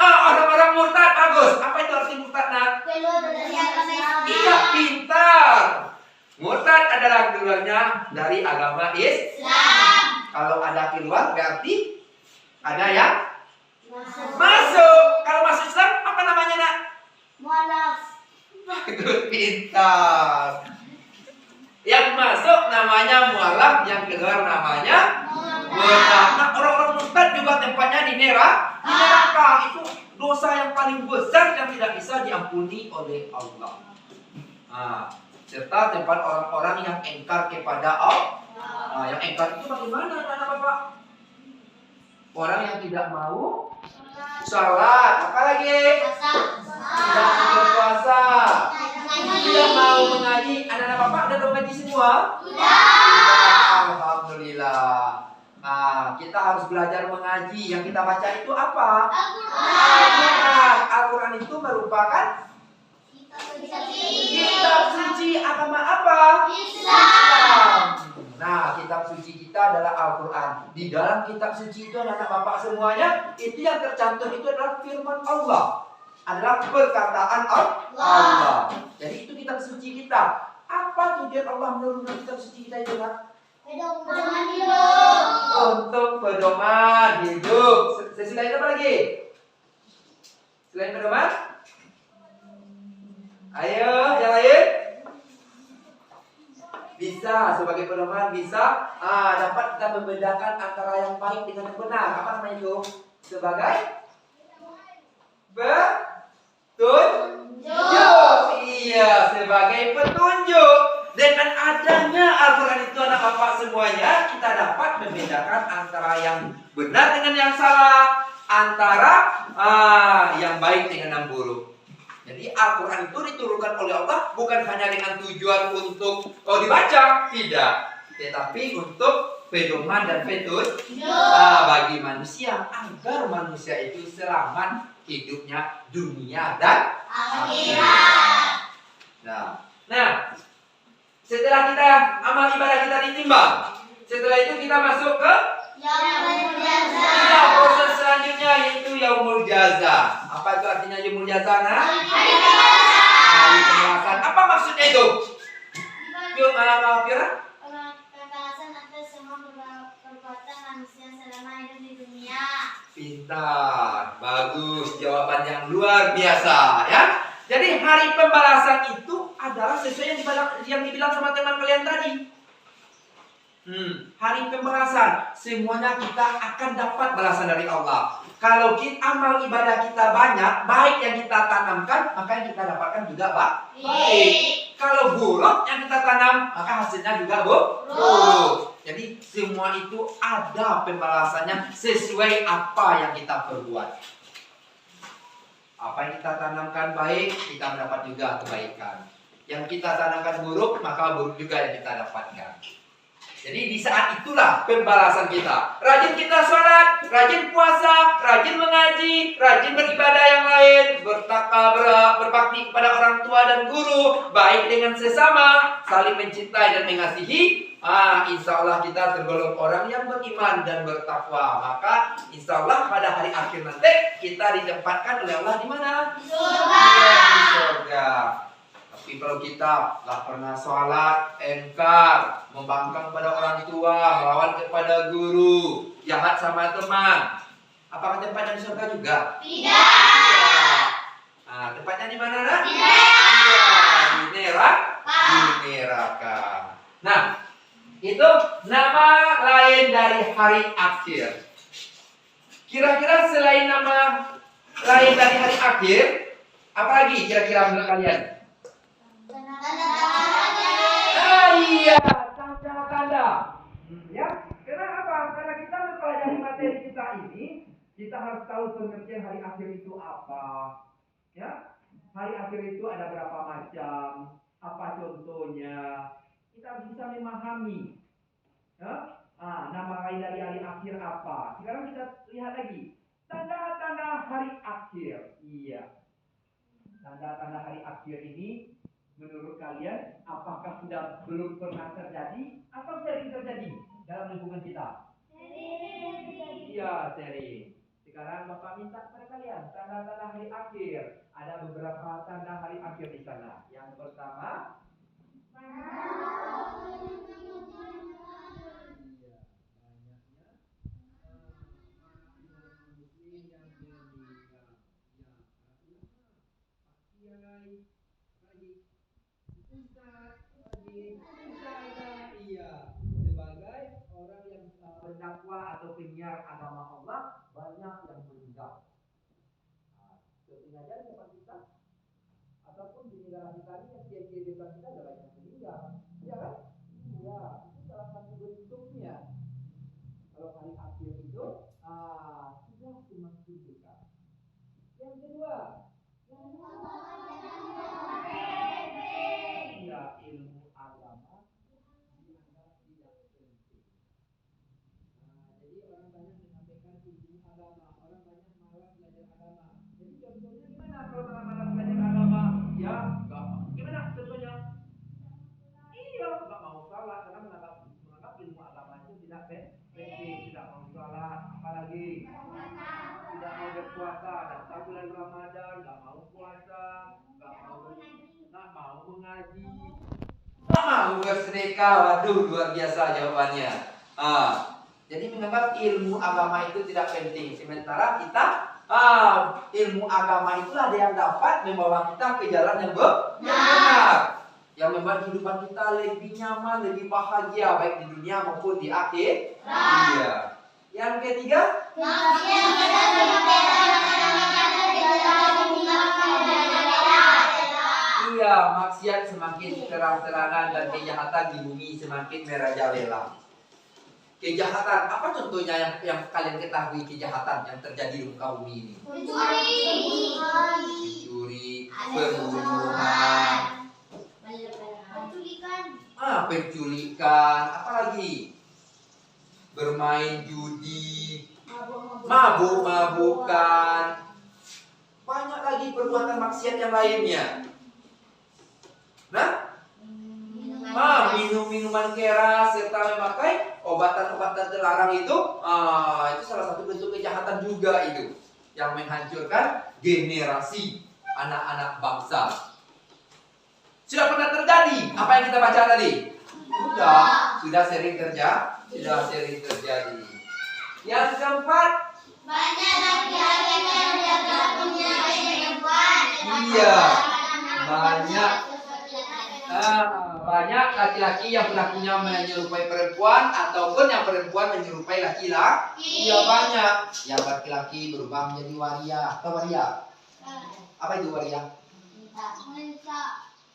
Orang-orang murtad, bagus. Apa itu arti murtad, Nak? Keluar dari agama Islam. Iya, pintar. Murtad adalah keluarnya dari agama Islam. Kalau ada keluar berarti ada yang masuk. Kalau masuk Islam apa namanya, Nak? Mualaf. Bagus, pintar. Yang masuk namanya mualaf, yang keluar namanya murtad. Nah, orang-orang murtad juga tempatnya di neraka. Di neraka itu dosa yang paling besar yang tidak bisa diampuni oleh Allah. Nah, serta tempat orang-orang yang engkar kepada Allah. Nah, yang engkar itu bagaimana, anak Bapak? Orang yang tidak mau sholat, apa lagi? Tidak mau berpuasa, tidak mau mengaji. Anak-anak Bapak udah mengaji semua? Sudah. Alhamdulillah. Nah, kita harus belajar mengaji. Yang kita baca itu apa? Al-Quran. Al-Quran itu merupakan kitab suci agama apa? Islam. Nah, kitab suci kita adalah Al-Quran. Di dalam kitab suci itu anak bapak semuanya, itu yang tercantum itu adalah firman Allah. Adalah perkataan Allah. Jadi itu kitab suci kita. Apa tujuan Allah menurunkan kitab suci kita itu, Nak? Pedoman hidup. Untuk pedoman hidup. Selain apa lagi? Selain pedoman? Ayo, yang lain? Bisa, sebagai pedoman bisa dapat kita membedakan antara yang baik dengan yang benar. Apa namanya itu? Sebagai petunjuk. Iya, sebagai petunjuk. dengan adanya Al-Quran itu anak bapak semuanya, kita dapat membedakan antara yang benar dengan yang salah, antara yang baik dengan yang buruk. Jadi Al-Quran itu diturunkan oleh Allah bukan hanya dengan tujuan untuk dibaca, tidak, tetapi untuk pedoman dan petunjuk bagi manusia agar manusia itu selamat hidupnya dunia dan akhirat. Nah, setelah kita amal ibadah kita ditimbang, setelah itu kita masuk ke proses selanjutnya yaitu yaumul jaza. Apa itu artinya yaumul jaza? Hari pembalasan. Apa maksudnya itu? Yuk, Fiora? Pembalasan atas semua perbuatan manusia selama hidup di dunia. Pintar, bagus, jawaban yang luar biasa ya. Jadi hari pembalasan itu adalah sesuai yang dibilang sama teman kalian tadi. Hari pembalasan, semuanya kita akan dapat balasan dari Allah. Kalau amal ibadah kita banyak, baik yang kita tanamkan, maka yang kita dapatkan juga baik. Kalau buruk yang kita tanam, maka hasilnya juga buruk. Jadi semua itu ada pembalasannya sesuai apa yang kita perbuat. Apa yang kita tanamkan baik, kita mendapat juga kebaikan. Yang kita tanamkan buruk, maka buruk juga yang kita dapatkan. Jadi di saat itulah pembalasan kita. Rajin kita sholat, rajin puasa, rajin mengaji, rajin beribadah yang lain, berbakti kepada orang tua dan guru, baik dengan sesama, saling mencintai dan mengasihi. Insya Allah kita tergolong orang yang beriman dan bertakwa. Maka insya Allah pada hari akhir nanti kita ditempatkan oleh Allah di mana? Di surga. Tapi kalau kita nggak pernah sholat, engkar, membangkang pada orang tua, melawan kepada guru, jahat sama teman, apakah tempatnya di surga juga? Tidak. Nah, tempatnya di mana? Tidak. Di neraka. Nah, itu nama lain dari hari akhir. Kira-kira selain nama lain dari hari akhir, apa lagi kira-kira menurut kalian? Iya, tanda-tanda. Ya, kenapa? Karena kita mempelajari materi kita ini, kita harus tahu pengertian hari akhir itu apa. Ya, hari akhir itu ada berapa macam, apa contohnya. Kita bisa memahami. Ya? Nama lain dari hari akhir apa? Sekarang kita lihat lagi. Tanda-tanda hari akhir. Iya. Tanda-tanda hari akhir ini menurut kalian apakah sudah belum pernah terjadi atau sering terjadi dalam lingkungan kita? Iya, sering. Sekarang Bapak minta kepada kalian tanda-tanda hari akhir. Ada beberapa tanda hari akhir di sana. Yang pertama, sebagai orang yang berdakwah atau penyiar agama Allah, banyak yang meninggal. Seperti aja di tempat kita, ataupun di negara kita ini yang kiai-kiai besar kita ada banyak yang meninggal, ya kan? Ya, itu salah satu bentuknya. Kalau hari akhir itu sudah semakin dekat. Yang kedua, ya, ilmu agama dianggap tidak penting. Jadi orang banyak menyampaikan ilmu agama, orang banyak malas belajar agama. Jadi contohnya gimana kalau malas belajar agama? Ya, gimana contohnya? Iya, nggak mau salat karena menganggap ilmu agama itu tidak penting, tidak mau salat, apalagi tidak mau berpuasa, datang bulan Ramadan, nggak mau puasa, nggak mau mengaji, nggak mau bersedekah. Waduh, luar biasa jawabannya. Jadi menganggap ilmu agama itu tidak penting. Sementara kita ilmu agama itulah yang dapat membawa kita ke jalan yang benar, yang membuat kehidupan kita lebih nyaman, lebih bahagia baik di dunia maupun di akhir. Iya. Yang ketiga, iya, Iya, maksiat semakin terang-terangan dan kejahatan di bumi semakin merajalela. Kejahatan, apa contohnya yang kalian ketahui kejahatan yang terjadi di muka bumi ini? Mencuri, pembunuhan, penculikan, apalagi bermain judi, mabuk-mabukan, banyak lagi perbuatan maksiat yang lainnya. Nah, minum minuman keras serta memakai obatan-obatan terlarang itu salah satu bentuk kejahatan juga itu yang menghancurkan generasi anak-anak bangsa. Sudah pernah terjadi apa yang kita baca tadi? Sudah sering terjadi. Yang keempat, banyak laki-laki yang menjaga punya perempuan. Iya, banyak laki-laki yang pelakunya menyerupai perempuan ataupun yang perempuan menyerupai laki-laki. Iya, banyak. Yang laki-laki berubah menjadi waria. Atau waria? Apa itu waria?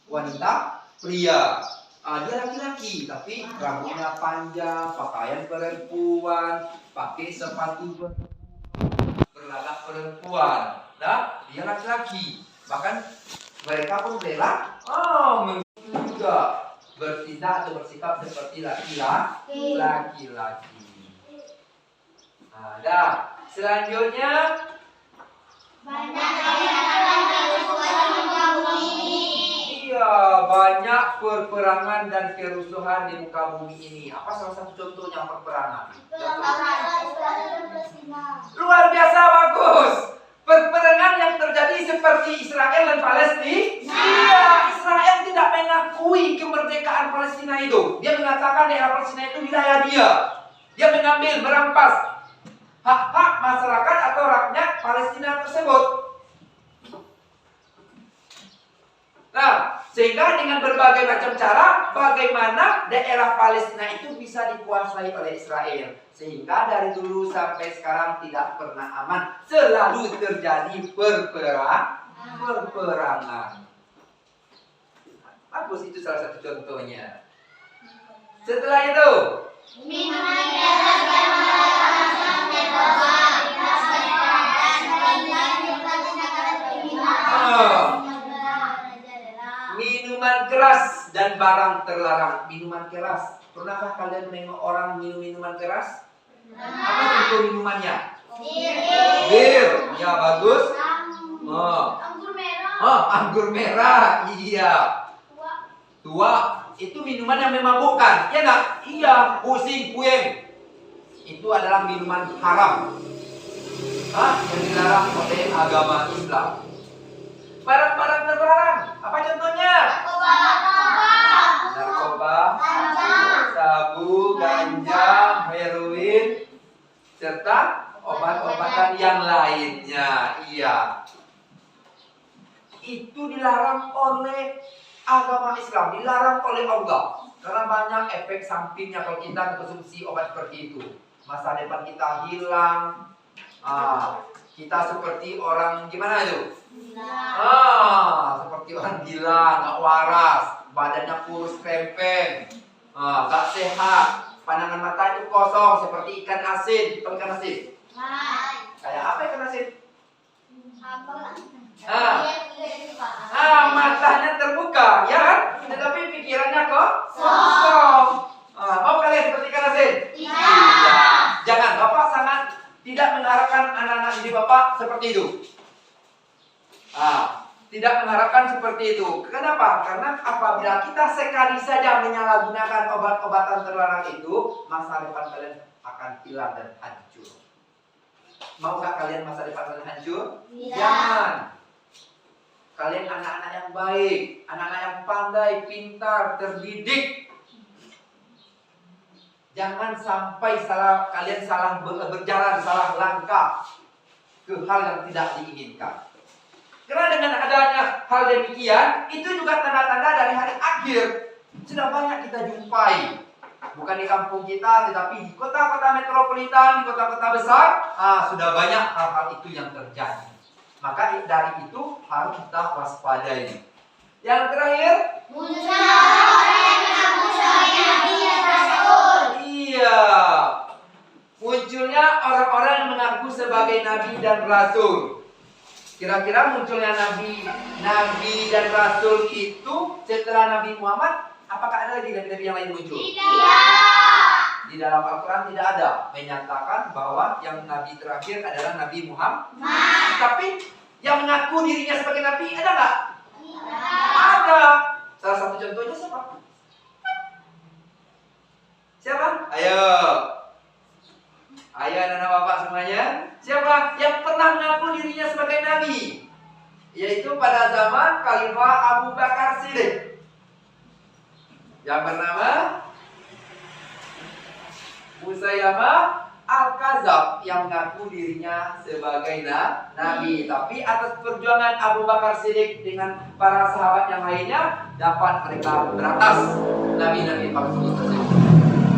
Wanita, pria. Dia laki-laki tapi rambutnya panjang, pakaian perempuan, pakai sepatu berlagak perempuan. Nah, dia laki-laki. Bahkan mereka pun rela juga bertindak atau bersikap seperti laki-laki. Nah, selanjutnya Banyak laki-laki yang bumi. Iya, banyak peperangan dan kerusuhan di muka bumi ini. Apa salah satu contohnya peperangan? Luar biasa bagus. Peperangan yang terjadi seperti Israel dan Palestina. Iya, Israel tidak mengakui kemerdekaan Palestina itu. Dia mengatakan daerah Palestina itu wilayah dia. Dia mengambil, merampas hak-hak masyarakat atau rakyat Palestina tersebut. Nah, sehingga dengan berbagai macam cara, bagaimana daerah Palestina itu bisa dikuasai oleh Israel. Sehingga dari dulu sampai sekarang tidak pernah aman. Selalu terjadi peperangan. Bagus, itu salah satu contohnya. Setelah itu, Minuman keras yang mengatakan minuman keras dan barang terlarang. Minuman keras. Pernahkah kalian menengok orang minum minuman keras? Apa contoh minumannya? Bir. Ya, bagus. Anggur merah. Anggur merah. Iya. Tua. Itu minuman yang memabukkan. Ya enggak? Iya. Pusing, puyeng. Itu adalah minuman haram. Yang dilarang oleh agama Islam. Barang-barang terlarang. Apa contohnya? Narkoba, sabu, ganja, heroin, serta obat-obatan yang lainnya. Iya. Itu dilarang oleh agama Islam, dilarang oleh Allah. Karena banyak efek sampingnya kalau kita konsumsi obat seperti itu. Masa depan kita hilang. Kita seperti orang gimana itu? Seperti orang gila, nggak waras, badannya kurus krempeng, nggak sehat, pandangan mata itu kosong seperti ikan asin. Tahu ikan asin? Kayak apa ikan asin? Matanya terbuka, ya kan? Tetapi pikirannya kosong. Mau kalian seperti ikan asin? Iya. Jangan, Bapak sangat tidak mengharapkan anak-anak didik Bapak seperti itu. Tidak mengharapkan seperti itu. Kenapa? Karena apabila kita sekali saja menyalahgunakan obat-obatan terlarang itu, masa depan kalian akan hilang dan hancur. Maukah kalian masa depan kalian hancur? Tidak. Jangan. Kalian anak-anak yang baik, anak-anak yang pandai, pintar, terdidik. Jangan sampai kalian salah berjalan, salah langkah ke hal yang tidak diinginkan. Karena dengan adanya hal demikian, itu juga tanda-tanda dari hari akhir. Sudah banyak kita jumpai. Bukan di kampung kita, tetapi di kota-kota metropolitan, di kota-kota besar, sudah banyak hal-hal itu yang terjadi. Maka dari itu harus kita waspadai. Yang terakhir, munculnya orang yang mengaku sebagai nabi dan rasul. iya, munculnya orang-orang yang mengaku sebagai nabi dan rasul. Kira-kira munculnya nabi dan rasul itu setelah Nabi Muhammad, apakah ada lagi nabi-nabi yang lain muncul? Tidak. Di dalam Al-Quran tidak ada menyatakan bahwa yang nabi terakhir adalah Nabi Muhammad. Tapi yang mengaku dirinya sebagai nabi ada nggak? Ada. Salah satu contohnya siapa? Siapa? Ayo. Ayo anak-anak bapak semuanya. Siapa yang pernah mengaku dirinya sebagai nabi? Yaitu pada zaman Khalifah Abu Bakar Siddiq, yang bernama Musailamah Al-Kadzab, yang mengaku dirinya sebagai nabi. Tapi atas perjuangan Abu Bakar Siddiq dengan para sahabat yang lainnya, dapat mereka beratas nabi-nabi palsu tersebut.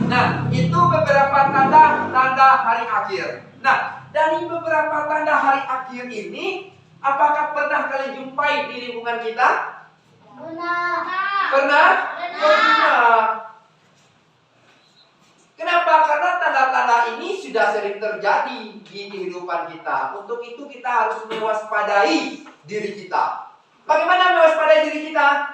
Nah, itu beberapa tanda hari akhir. Nah, dari beberapa tanda hari akhir ini, apakah pernah kalian jumpai di lingkungan kita? Pernah? Pernah. Kenapa? Karena tanda-tanda ini sudah sering terjadi di kehidupan kita. Untuk itu kita harus mewaspadai diri kita. Bagaimana mewaspadai diri kita?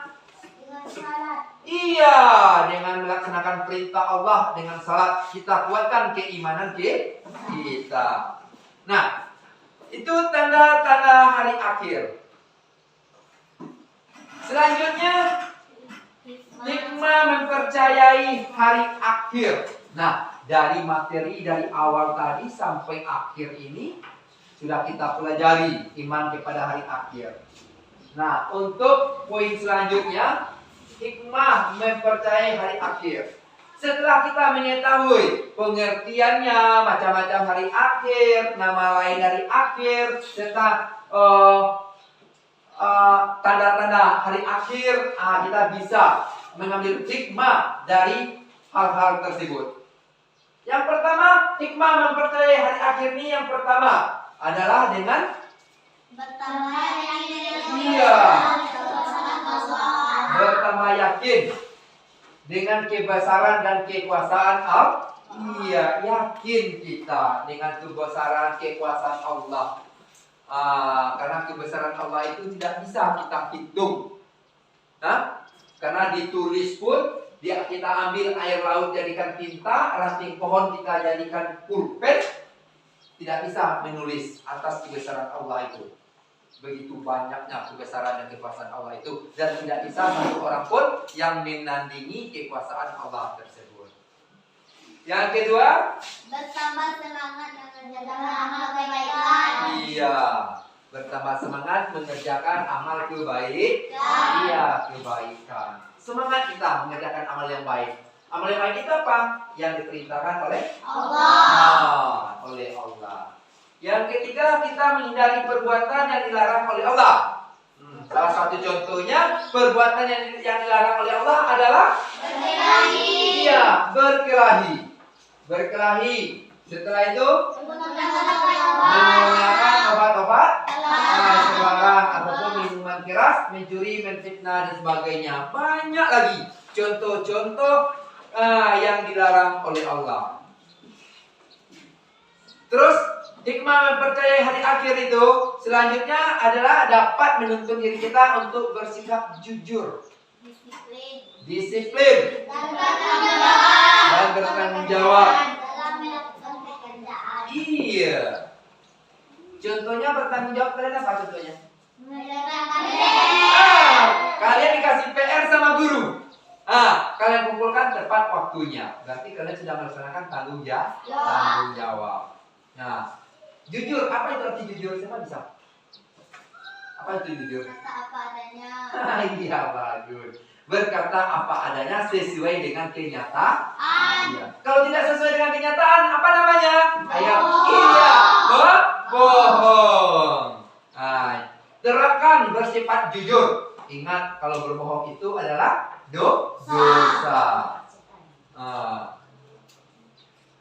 Dengan salat. Iya, dengan melaksanakan perintah Allah, dengan salat kita kuatkan keimanan kita. Nah, itu tanda-tanda hari akhir. Selanjutnya, hikmah mempercayai hari akhir. Nah, dari materi dari awal tadi sampai akhir ini sudah kita pelajari iman kepada hari akhir. Nah, untuk poin selanjutnya, hikmah mempercayai hari akhir. Setelah kita mengetahui pengertiannya, macam-macam hari akhir, nama lain hari akhir, serta tanda-tanda hari akhir, kita bisa mengambil hikmah dari hal-hal tersebut. Yang pertama, hikmah mempercayai hari akhir ini yang pertama adalah dengan bertambah yakin dengan kebesaran dan kekuasaan Allah. Iya, yakin kita dengan kebesaran kekuasaan Allah. Karena kebesaran Allah itu tidak bisa kita hitung. Karena ditulis pun, kita ambil air laut jadikan tinta, ranting pohon kita jadikan pulpen, tidak bisa menulis atas kebesaran Allah itu. Begitu banyaknya kebesaran dan kekuasaan Allah itu, dan tidak bisa satu orang pun yang menandingi kekuasaan Allah tersebut. Yang kedua, bertambah semangat mengerjakan amal kebaikan. iya, bertambah semangat mengerjakan amal kebaikan. Iya, kebaikan. Semangat kita mengerjakan amal yang baik. Amal yang baik itu apa? Yang diperintahkan oleh Allah. Oleh Allah. Yang ketiga, kita menghindari perbuatan yang dilarang oleh Allah. Salah satu contohnya, perbuatan yang dilarang oleh Allah adalah Berkelahi. Iya, berkelahi. Berkelahi. Setelah itu, menggunakan obat-obat sembarang ataupun minuman keras, mencuri, menfitnah dan sebagainya. Banyak lagi contoh-contoh yang dilarang oleh Allah. Terus hikmah mempercayai hari akhir itu selanjutnya adalah dapat menuntun diri kita untuk bersikap jujur, disiplin dan bertanggung jawab. Dalam melakukan pekerjaan. Iya. Contohnya bertanggung jawab, kalian apa contohnya? Kalian dikasih PR sama guru. Kalian kumpulkan tepat waktunya. Berarti kalian sudah melaksanakan tanggung jawab. Nah, jujur, apa itu arti jujur? Siapa bisa? Apa itu jujur? Kata apa adanya. Iya, bagus. Berkata apa adanya sesuai dengan kenyataan. Iya. Kalau tidak sesuai dengan kenyataan, apa namanya? Ayo, iya, bohong. Terapkan bersifat jujur. Ingat, kalau berbohong itu adalah dosa.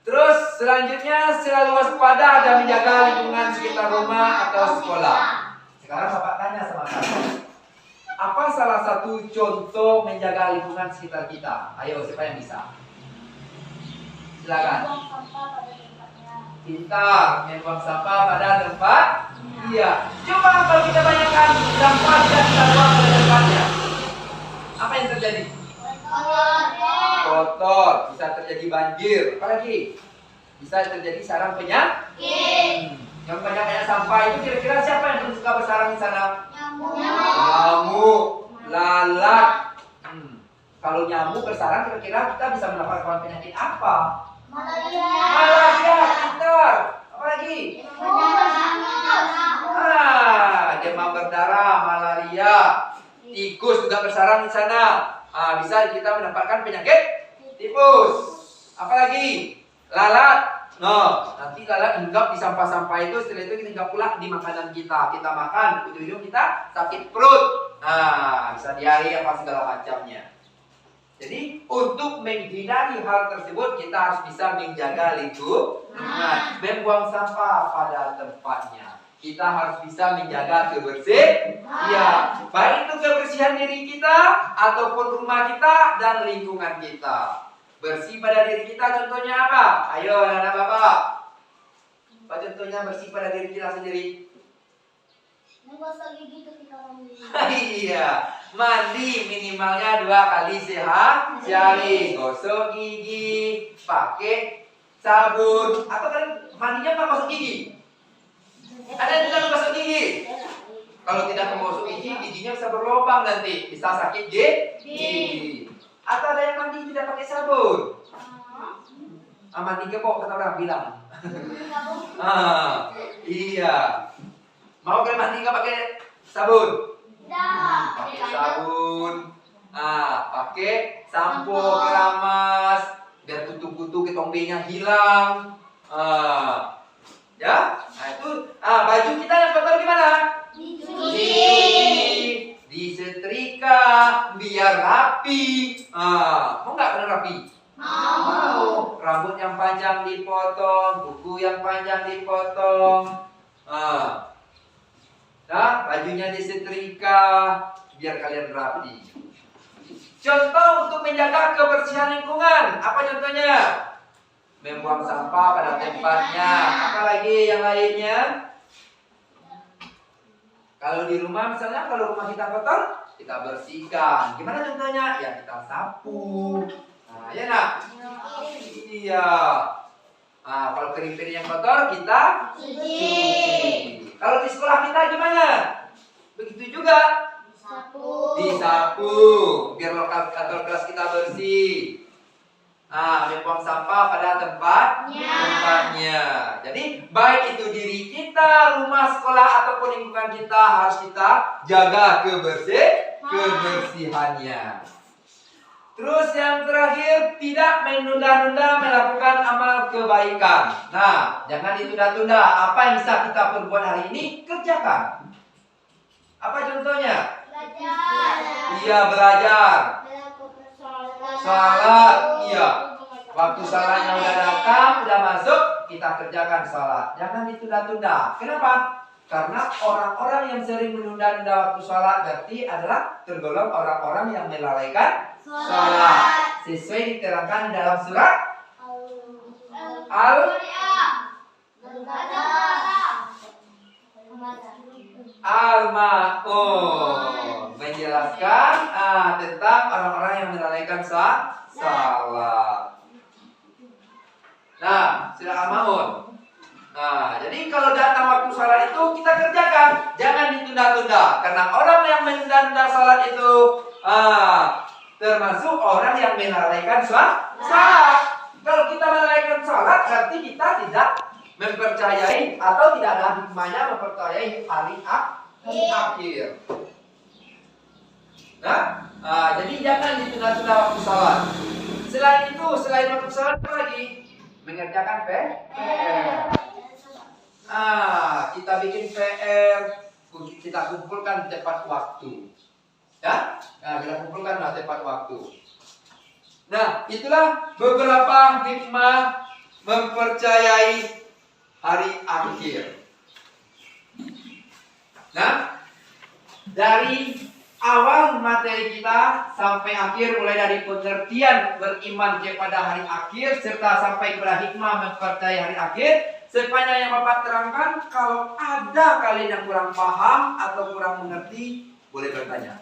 Terus selanjutnya selalu waspada dan menjaga lingkungan sekitar rumah atau sekolah. Sekarang Bapak tanya sama kalian. Apa salah satu contoh menjaga lingkungan sekitar kita? Ayo, siapa yang bisa? Silakan. Buang sampah pada tempatnya. Pintar, membuang sampah pada tempat. Iya. Coba kalau kita bayangkan sampah tidak kita buang pada tempatnya, apa yang terjadi? Kotor, bisa terjadi banjir. Apalagi bisa terjadi sarang penyakit. Yang banyak sampah itu kira-kira siapa yang suka bersarang di sana? Nyamuk, lalat. Kalau nyamuk bersarang kira-kira kita bisa mendapatkan penyakit apa? Malaria, pintar. Apalagi? Demam berdarah, malaria. Tikus juga bersarang di sana. Bisa kita mendapatkan penyakit tipus. Apalagi? Lalat. Nanti lalat hinggap di sampah-sampah itu, setelah itu kita hinggap pula di makanan kita. Kita makan, ujung-ujung kita sakit perut. Bisa diare apa segala macamnya. Jadi untuk menghindari hal tersebut kita harus bisa menjaga lingkungan, membuang sampah pada tempatnya. Kita harus bisa menjaga kebersihan, ya, baik itu kebersihan diri kita ataupun rumah kita dan lingkungan kita. Bersih pada diri kita contohnya apa? Ayo anak-anak bapak. Apa contohnya bersih pada diri kita sendiri? Menggosok gigi ketika mandi. Iya, mandi minimalnya 2 kali sehari. Gosok gigi, pakai sabun. Atau kan mandinya nggak gosok gigi? Ada yang tidak menggosok gigi? Kalau tidak menggosok gigi, giginya bisa berlubang nanti, bisa sakit gigi. Atau ada yang mandi tidak pakai sabun? Mandi kebok kata orang bilang. Iya. Mau kan mandi nggak pakai sabun? Pakai sabun. Pakai sampo keramas biar kutu-kutu ketombe-nya hilang. Ya, itu baju kita yang kotor gimana? Disetrika biar rapi. Mau nggak benar rapi? Mau. Rambut yang panjang dipotong, kuku yang panjang dipotong. Bajunya disetrika biar kalian rapi. Contoh untuk menjaga kebersihan lingkungan, apa contohnya? Membuang sampah pada tempatnya. Apalagi yang lainnya? Kalau di rumah misalnya, kalau rumah kita kotor, kita bersihkan. Gimana contohnya? Ya kita sapu. Ya nak? Iya. Kalau piring-piring yang kotor kita cuci. Kalau di sekolah kita gimana? Begitu juga. Disapu. Biar lokal kantor kelas kita bersih. Membuang sampah pada tempatnya. Jadi baik itu diri kita, rumah, sekolah ataupun lingkungan kita harus kita jaga kebersihannya. Terus yang terakhir, tidak menunda-nunda melakukan amal kebaikan. Jangan ditunda-tunda. Apa yang bisa kita perbuat hari ini, kerjakan. Apa contohnya? Belajar. Iya, belajar. Salat, iya. Waktu salatnya udah datang, udah masuk, kita kerjakan salat. Jangan ditunda-tunda. Kenapa? Karena orang-orang yang sering menunda-nunda waktu salat berarti adalah tergolong orang-orang yang melalaikan salat. Sesuai diterangkan dalam surat Al-Ma'un, menjelaskan tentang orang-orang yang melalaikan salat. Surat Al-Ma'un. Jadi kalau datang waktu salat itu kita kerjakan, jangan ditunda-tunda. Karena orang yang menunda-tunda salat itu termasuk orang yang melalaikan salat. Kalau kita melalaikan salat, berarti kita tidak mempercayai atau tidak ada hikmahnya mempercayai hari akhir. Jadi jangan ditunda-tunda waktu salat. Selain itu, selain waktu salat apa lagi? Mengerjakan PR. Kita bikin PR, kita kumpulkan tepat waktu. Ya? Kita kumpulkan tepat waktu. Itulah beberapa hikmah mempercayai hari akhir. Dari awal materi kita sampai akhir, mulai dari pengertian beriman kepada hari akhir serta sampai kepada hikmah mempercayai hari akhir. Sepanjang yang Bapak terangkan, kalau ada kalian yang kurang paham atau kurang mengerti, boleh bertanya.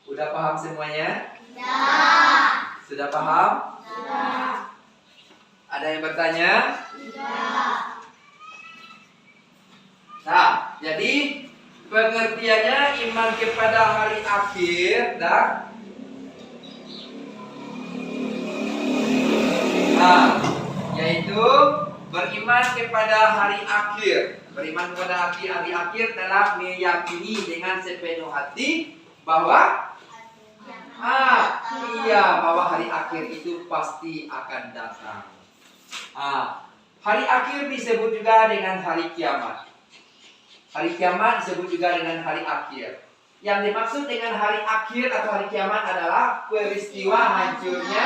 Sudah paham semuanya? Sudah paham? Ada yang bertanya? Nah, jadi pengertiannya iman kepada hari akhir dan yaitu beriman kepada hari akhir. Beriman kepada hari akhir adalah meyakini dengan sepenuh hati bahwa bahwa hari akhir itu pasti akan datang. Hari akhir disebut juga dengan hari kiamat. Hari kiamat disebut juga dengan hari akhir. Yang dimaksud dengan hari akhir atau hari kiamat adalah peristiwa hancurnya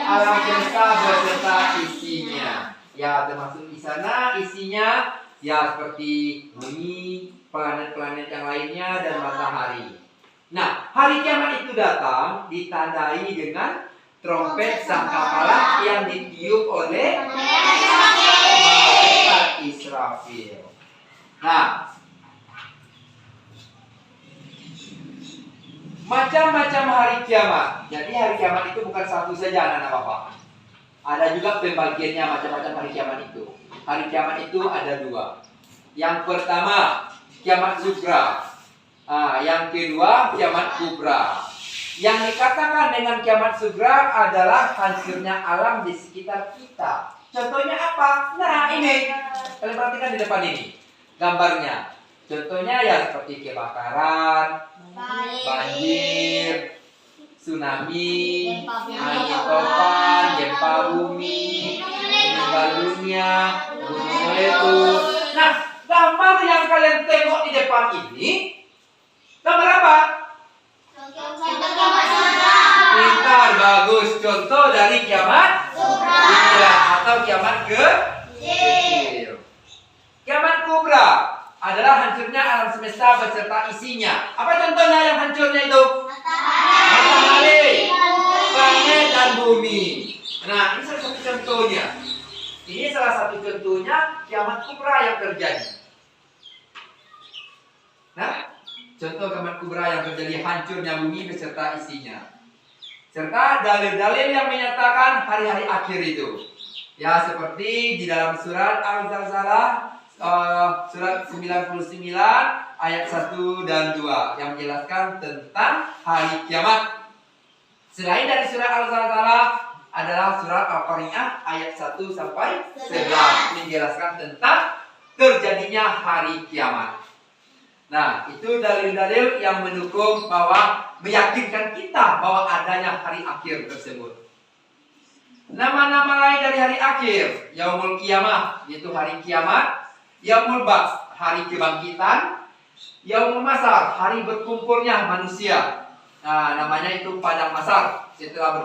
alam semesta beserta isinya. Ya, termasuk di sana isinya ya seperti bumi, planet-planet yang lainnya dan matahari. Nah, hari kiamat itu datang ditandai dengan trompet sangkakala yang ditiup oleh malaikat Israfil. Nah, macam-macam hari kiamat. Jadi hari kiamat itu bukan satu saja anak-anak Bapak. Ada juga pembagiannya macam-macam hari kiamat itu. Hari kiamat itu ada dua. Yang pertama, kiamat sugra. Yang kedua, kiamat kubra. Yang dikatakan dengan kiamat sugra adalah hancurnya alam di sekitar kita. Contohnya apa? Nah, ini. Kalian perhatikan di depan ini gambarnya. Contohnya ya seperti kebakaran, banjir, tsunami, angin topan, gempa bumi, meninggal dunia, gunung meletus. Nah, gambar yang kalian tengok di depan ini, gambar apa? Pintar, bagus. Contoh dari kiamat atau kiamat kecil. Kiamat kubra adalah hancurnya alam semesta beserta isinya. Apa contohnya yang hancurnya itu? Matahari, planet dan bumi. Nah, ini salah satu contohnya. Ini salah satu contohnya kiamat kubra yang terjadi. Nah, contoh kiamat kubra yang terjadi, hancurnya bumi beserta isinya. Serta dalil-dalil yang menyatakan hari-hari akhir itu. Ya, seperti di dalam surat Al-Zalzalah surat 99 ayat 1 dan 2 yang menjelaskan tentang hari kiamat. Selain dari surat Al-Zalzalah adalah surat Al-Qari'ah ayat 1 sampai 11 menjelaskan tentang terjadinya hari kiamat. Nah, itu dalil-dalil yang mendukung bahwa meyakinkan kita bahwa adanya hari akhir tersebut. Nama-nama lain dari hari akhir, Yaumul Qiyamah, yaitu hari kiamat, Yaumul Ba'ts, hari kebangkitan, Yaumul Masar, hari berkumpulnya manusia. Nah, namanya itu padang masar. Setelah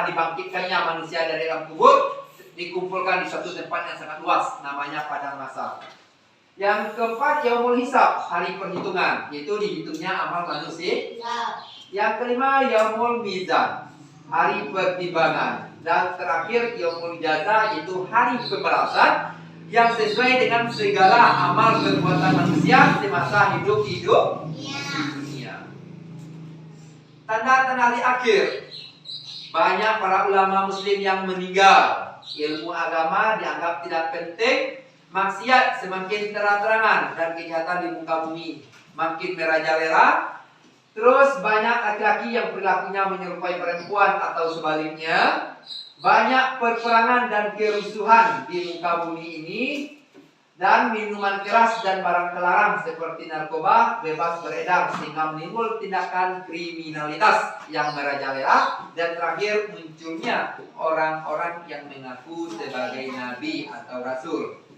dibangkitkannya manusia dari dalam kubur, dikumpulkan di suatu tempat yang sangat luas, namanya padang masar. Yang keempat, Yaumul Hisab, hari perhitungan, yaitu dihitungnya amal manusia. Yang kelima, Yaumul Mizan, hari pertimbangan. Dan terakhir, Yaumul Jaza, yaitu hari pembalasan yang sesuai dengan segala amal perbuatan manusia semasa hidup di dunia. Tanda-tanda hari akhir. Banyak para ulama muslim yang meninggal. Ilmu agama dianggap tidak penting. Maksiat semakin terang-terangan dan kejahatan di muka bumi makin merajalela. Terus banyak laki-laki yang perilakunya menyerupai perempuan atau sebaliknya. Banyak perperangan dan kerusuhan di muka bumi ini. Dan minuman keras dan barang terlarang seperti narkoba bebas beredar sehingga menimbul tindakan kriminalitas yang merajalela. Dan terakhir, munculnya orang-orang yang mengaku sebagai nabi atau rasul.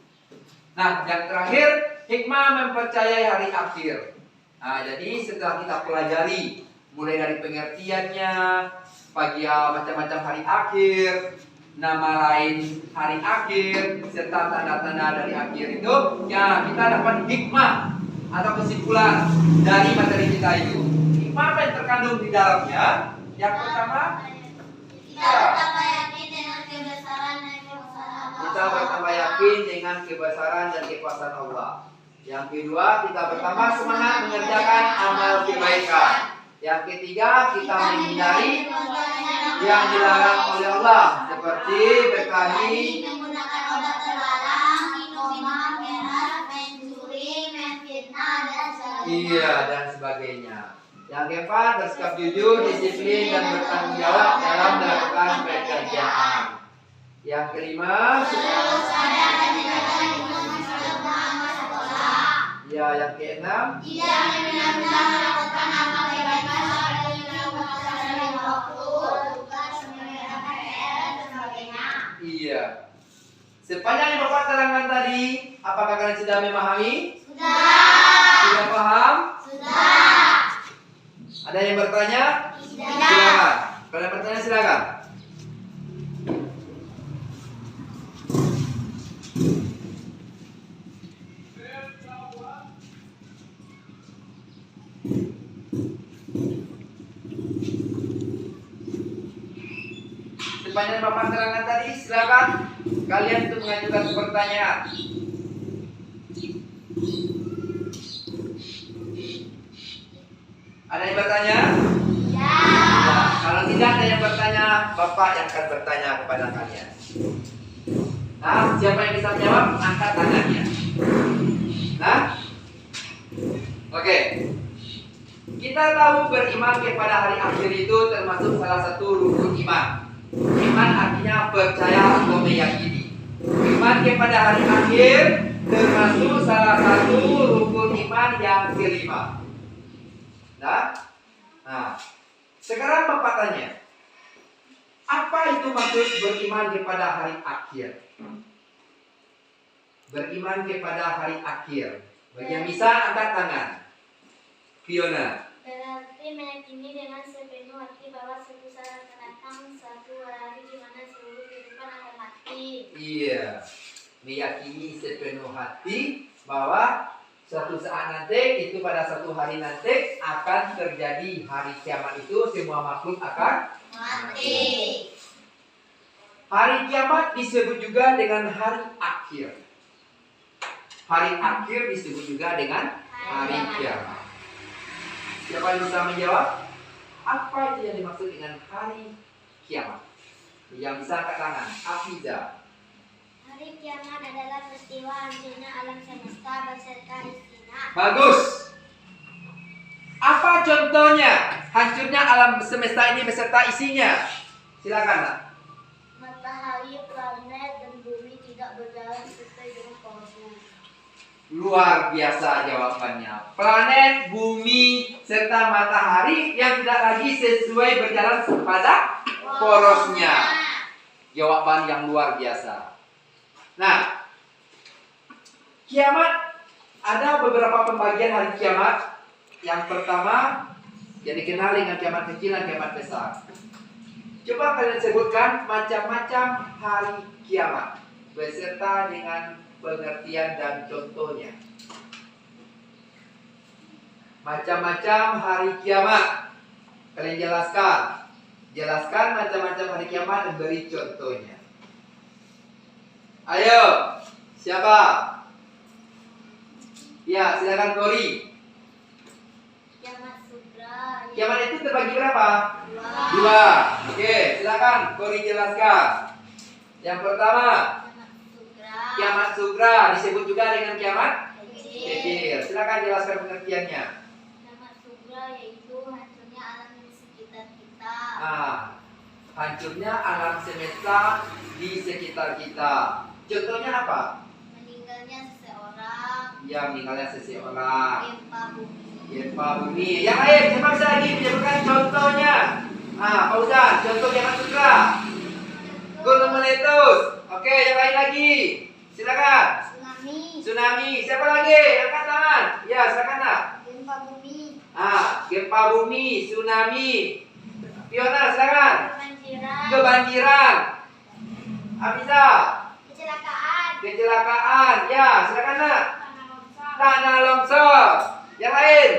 Nah, yang terakhir, hikmah mempercayai hari akhir. Nah, jadi setelah kita pelajari mulai dari pengertiannya, bagi macam-macam hari akhir, nama lain hari akhir serta tanda-tanda dari akhir itu, ya kita dapat hikmah atau kesimpulan dari materi kita itu. Hikmah apa yang terkandung di dalamnya? Yang pertama, Kita bertambah yakin dengan kebesaran dan kekuasaan Allah. kita bertambah yakin dengan kebesaran dan kekuasaan Allah. Yang kedua, kita bertambah semangat mengerjakan amal kebaikan. Yang ketiga, kita menghindari yang dilarang oleh Allah, seperti berkelahi, menggunakan obat terlarang, minuman keras, main curi, main fitnah, dan sebagainya. iya, dan sebagainya. Yang keempat, bersikap jujur, disiplin, dan bertanggung jawab dalam melakukan pekerjaan. Yang kelima, Terus ada dan menjaga lingkungan serta amal sekolah. ya, yang keenam, Tidak benar-benar melakukan amal kebaikan seperti melakukan dari waktu, tugas, mengerjakan PR, dan sebagainya. iya. Sepanjang yang Bapak terangkan tadi, apakah kalian sudah memahami? Sudah. Sudah paham? Sudah. Ada yang bertanya? Tidak. Silakan. Kalau yang bertanya silakan. Sepanjang Bapak terangkan tadi, silakan kalian untuk mengajukan pertanyaan. Ada yang bertanya? Ya. Ya, kalau tidak ada yang bertanya, Bapak yang akan bertanya kepada kalian. Nah, siapa yang bisa menjawab? Angkat tangannya. Nah, oke. Kita tahu beriman kepada hari akhir itu termasuk salah satu rukun iman. Iman artinya percaya atau meyakini. Iman kepada hari akhir termasuk salah satu rukun iman yang kelima. Nah, sekarang Bapak tanya, apa itu maksud beriman kepada hari akhir? Beriman kepada hari akhir. Bagi yang bisa angkat tangan. Fiona. Berarti meyakini dengan sepenuh hati bahwa suatu saat akan datang suatu hari di mana seluruh kehidupan akan mati. Iya. Meyakini sepenuh hati bahwa suatu saat nanti, itu pada suatu hari nanti akan terjadi hari kiamat itu, semua makhluk akan Mati. Hari kiamat disebut juga dengan hari akhir. Hari akhir disebut juga dengan hari kiamat. Siapa yang bisa menjawab? Apa itu yang dimaksud dengan hari kiamat? Yang bisa angkat tangan. Afiza. Hari kiamat adalah peristiwa hancurnya alam semesta beserta isinya. Bagus. Apa contohnya hancurnya alam semesta ini beserta isinya? Silakan, Nak. Matahari, planet, dan bumi tidak berjalan sesuai dengan porosnya. Luar biasa jawabannya. Planet, bumi, serta matahari yang tidak lagi sesuai berjalan pada porosnya. Jawaban yang luar biasa. Nah, kiamat, ada beberapa pembagian hari kiamat. Yang pertama, yang dikenal dengan kiamat kecil dan kiamat besar. Coba kalian sebutkan macam-macam hari kiamat beserta dengan pengertian dan contohnya. Macam-macam hari kiamat. Kalian jelaskan. Jelaskan macam-macam hari kiamat dan beri contohnya. Ayo, siapa? Ya, silakan Kori. Kiamat sutra. Kiamat itu terbagi berapa? Dua. Dua. Oke, silakan Kori jelaskan. Yang pertama, Kiamat sutra. kiamat sugra disebut juga dengan kiamat Kecil. kecil. Silakan jelaskan pengertiannya. Kiamat sutra yaitu hancurnya alam di sekitar kita. Nah, hancurnya alam semesta di sekitar kita. Contohnya apa? Meninggalnya seseorang. Ya, meninggalnya seseorang. Gempa bumi. Gempa bumi. Yang lain, siapa bisa lagi menyebutkan contohnya? Nah, Fauzan, contoh kiamat sutra. Gunung meletus. Oke, yang lain lagi. Silakan. Tsunami. Tsunami. Siapa lagi? Angkat tangan. Ya, silakan, Nak. Gempa bumi. Gempa bumi, tsunami. Fiona, silakan. Kebanjiran. Kebanjiran. Abiza. Kecelakaan. Kecelakaan. Ya, silakan nak. Tanah longsor. Yang lain.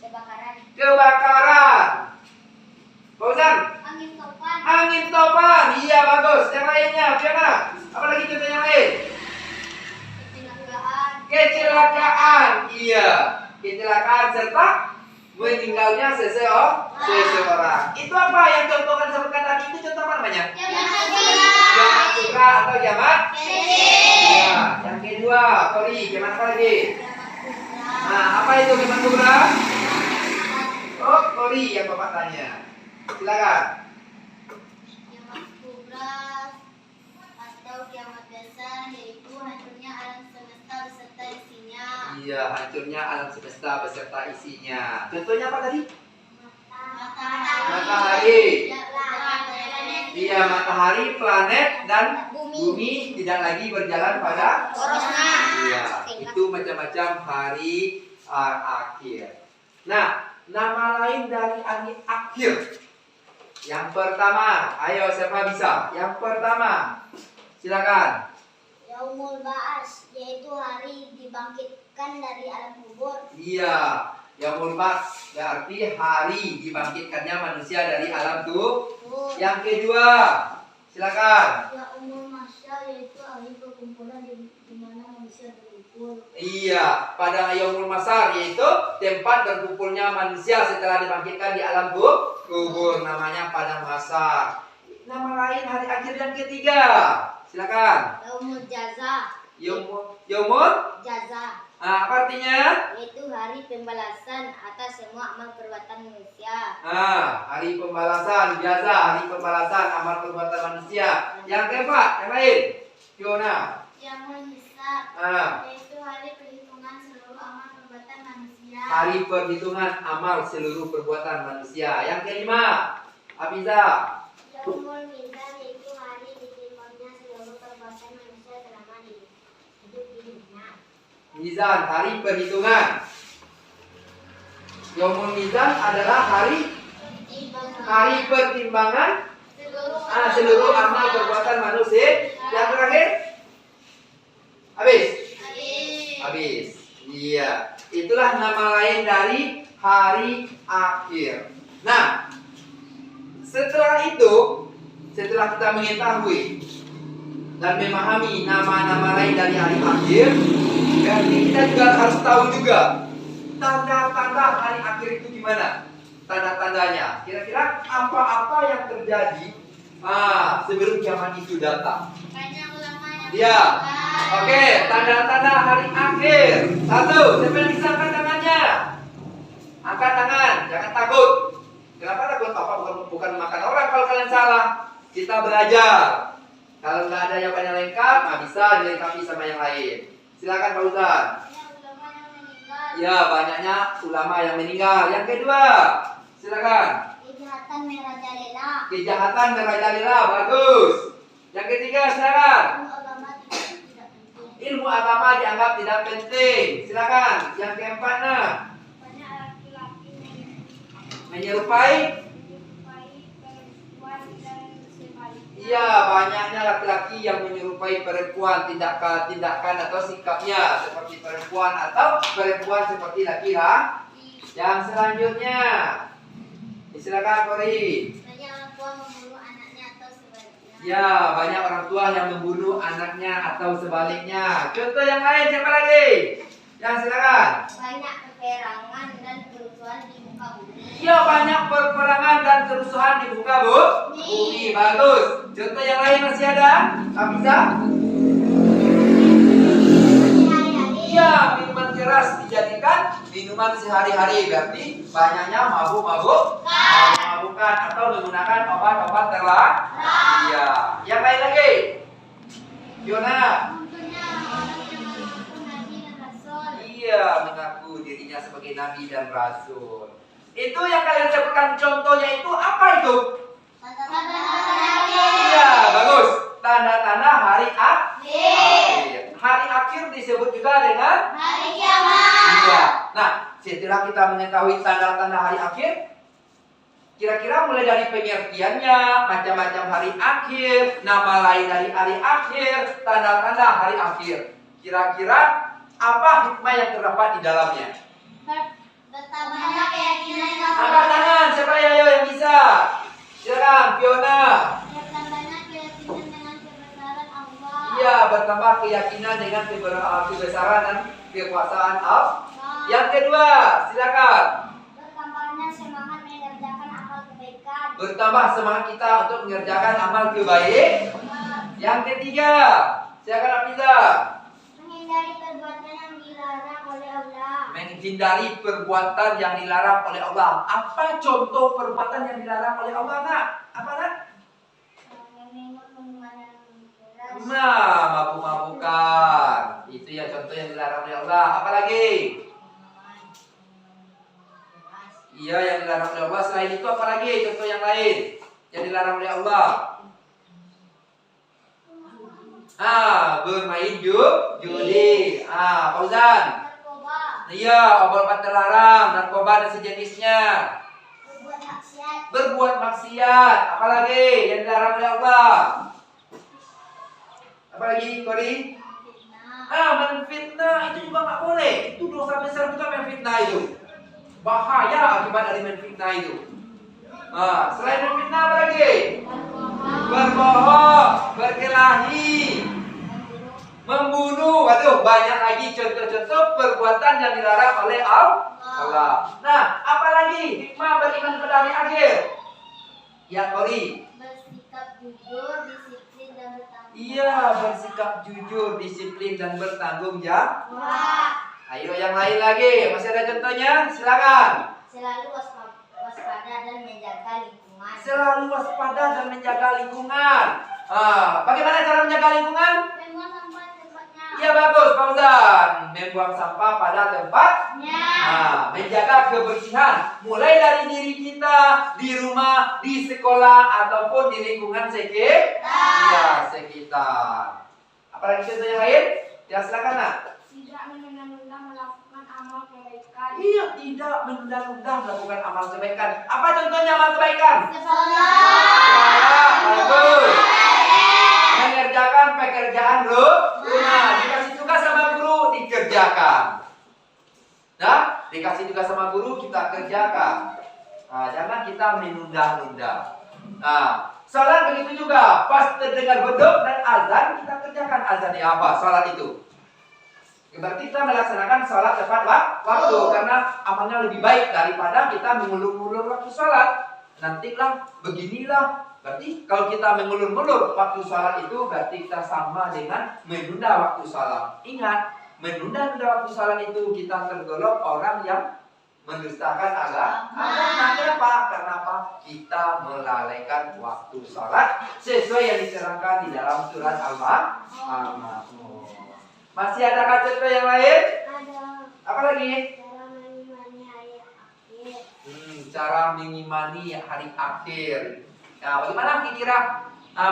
Kebakaran. Kebakaran. Fauzan. Angin topan. Angin topan. Iya, bagus. Yang lainnya, Fiona. Apa lagi contoh yang lain? Kecelakaan. Kecelakaan. Iya. Kecelakaan serta meninggalnya seseorang. Itu apa yang contohkan sebutkan tadi itu contoh apa namanya? Jamak suka atau jamak kecil. Iya. Yang kedua, sorry, jamak apa lagi? Nah, apa itu jamak kubra? Oh, sorry yang Bapak tanya. Silakan. Kiamat kubra atau kiamat besar yaitu hancurnya alam semesta beserta isinya. Iya, hancurnya alam semesta beserta isinya. Contohnya apa tadi? Matahari. Iya, matahari, planet dan bumi tidak lagi berjalan pada Porosnya. iya, itu macam-macam hari akhir. Nah, nama lain dari hari akhir. Yang pertama, ayo siapa bisa? Yang pertama, silakan. Yaumul Ba'as yaitu hari dibangkitkan dari alam kubur. Iya, Yaumul Ba'ats berarti hari dibangkitkannya manusia dari alam tuh. Yang kedua, silakan. Yaumul Mahsyar yaitu hari perkumpulan di mana manusia berkumpul. Iya, pada Yaumul Mahsyar yaitu tempat berkumpulnya manusia setelah dibangkitkan di alam kubur, namanya padang mahsyar. Nama lain hari akhir yang ketiga, silakan. Yaumul Jaza. Yaumul Jaza apa artinya? yaitu hari pembalasan atas semua amal perbuatan manusia. Hari pembalasan, jaza, hari pembalasan amal perbuatan manusia. Yang keempat, yang lain. Fiona. Yaumul Hisab yaitu hari perhitungan seluruh amal perbuatan manusia. Hari perhitungan amal seluruh perbuatan manusia. Yang kelima, Abiza. Yaumul Mizan yaitu hari ditimbangnya seluruh perbuatan manusia selama hidup di dunia. Mizan, hari perhitungan. Yaumul Mizan adalah hari pertimbangan seluruh amal perbuatan manusia. Yang terakhir, habis. Iya, itulah nama lain dari hari akhir. Nah, setelah itu, setelah kita mengetahui dan memahami nama-nama lain dari hari akhir, berarti kita juga harus tahu juga tanda-tanda hari akhir itu gimana? Tanda-tandanya. Kira-kira apa-apa yang terjadi sebelum kiamat itu datang? Banyak ulama yang Ya. Oke, tanda-tanda hari akhir. Satu, siapa yang bisa angkat tangannya? Angkat tangan, jangan takut. Kenapa takut? Apa bukan makan orang kalau kalian salah. Kita belajar. Kalau nggak ada jawabannya lengkap, bisa dilengkapi sama yang lain. Silakan Pak Ustaz. ulama yang meninggal. Ya, banyaknya ulama yang meninggal. Yang kedua, silakan. Kejahatan merajalela. Kejahatan merajalela, bagus. Yang ketiga, silakan. Ilmu agama tidak penting. Ilmu agama dianggap tidak penting. Silakan. Yang keempat, nah. Banyak laki-laki Menyerupai. perempuan dan sebaliknya. Iya, banyaknya laki-laki yang menyerupai perempuan tindakan atau sikapnya seperti perempuan atau perempuan seperti laki-laki. Yang selanjutnya, silakan Kori. Banyak orang tua membunuh anaknya atau sebaliknya. Ya, banyak orang tua yang membunuh anaknya atau sebaliknya. Contoh yang lain siapa lagi? Yang silakan. Banyak peperangan dan kerusuhan di muka bumi. Ya, banyak perperangan dan kerusuhan di muka bumi. Bagus. Contoh yang lain masih ada? Bisa? Iya, minuman keras dijadikan minuman sehari-hari. Berarti banyaknya mabuk-mabukan atau menggunakan obat-obat terlarang. Iya. Yang lain lagi? Fiona. Contohnya orang yang mengaku nabi dan rasul. Iya, mengaku dirinya sebagai nabi dan rasul. Itu yang kalian sebutkan contohnya itu apa itu? Iya, bagus. Tanda-tanda hari akhir. Hari akhir disebut juga dengan Hari kiamat. iya. Nah, setelah kita mengetahui tanda-tanda hari akhir, Kira-kira mulai dari pengertiannya, macam-macam hari akhir, nama lain dari hari akhir, tanda-tanda hari akhir. Kira-kira apa hikmah yang terdapat di dalamnya? Bertambahnya keyakinan Angkat tangan, siapa ya yang bisa? Silakan, Fiona. bertambahnya keyakinan dengan kebesaran Allah. Iya, bertambah keyakinan dengan kebesaran dan kekuasaan Allah. Yang kedua, silakan. Bertambahnya semangat mengerjakan amal kebaikan. Bertambah semangat kita untuk mengerjakan amal kebaikan. Yang ketiga, silakan Afiza. Menghindari perbuatan yang dilarang oleh Allah. Menghindari perbuatan yang dilarang oleh Allah. Apa contoh perbuatan yang dilarang oleh Allah, Nak? Apa, Nak? Meminum minuman yang keras. Nah, mabuk-mabukan. Itu ya contoh yang dilarang oleh Allah. Apalagi? Iya, yang dilarang oleh Allah. Selain itu apa lagi contoh yang lain yang dilarang oleh Allah? Bermain judi. Fauzan. Narkoba. Iya, obat-obat terlarang, narkoba dan sejenisnya. Berbuat maksiat. Berbuat maksiat. Apalagi yang dilarang oleh Allah? Apalagi, Kori? Fitnah. Menfitnah itu juga nggak boleh. Itu dosa besar juga menfitnah itu. Bahaya akibat dari menfitnah itu. Selain menfitnah apa lagi? Berbohong, berkelahi, membunuh. Waduh, banyak lagi contoh-contoh perbuatan yang dilarang oleh Allah. Nah, apalagi hikmah beriman pada hari akhir? Ya, Kori. Bersikap jujur, disiplin dan bertanggung Iya, bersikap jujur, disiplin dan bertanggung jawab. jawab. Ayo yang lain lagi, masih ada contohnya? Silakan. Selalu waspada dan menjaga lingkungan. Selalu waspada dan menjaga lingkungan. Bagaimana cara menjaga lingkungan? Membuang sampah tempatnya. Iya bagus, Fauzan. Membuang sampah pada tempatnya. Menjaga kebersihan, mulai dari diri kita, di rumah, di sekolah, ataupun di lingkungan sekitar. Apalagi contoh yang lain? Ya silakan, Nak. Tidak menunda-nunda melakukan amal kebaikan. Iya, tidak menunda-nunda melakukan amal kebaikan. Apa contohnya amal kebaikan? Sholat. Bagus. Mengerjakan pekerjaan rumah. Dikasih tugas sama guru, dikerjakan. Nah, dikasih tugas sama guru, kita kerjakan. Jangan kita menunda-nunda. Salat begitu juga. Pas terdengar beduk dan azan, kita kerjakan azannya apa? Salat itu. Berarti kita melaksanakan sholat tepat waktu karena amalnya lebih baik daripada kita mengulur-ulur waktu sholat. Nantilah, beginilah. Berarti kalau kita mengulur-ulur waktu sholat itu berarti kita sama dengan menunda waktu sholat. Ingat, menunda waktu sholat itu kita tergolong orang yang mendustakan agama. Kenapa? Karena apa? Kita melalaikan waktu sholat sesuai yang dicerangkan di dalam surat Al-Ma'un. Masih ada contoh yang lain? Ada. Apa lagi? Cara mengimani hari akhir. Cara mengimani hari akhir. Nah, bagaimana kira-kira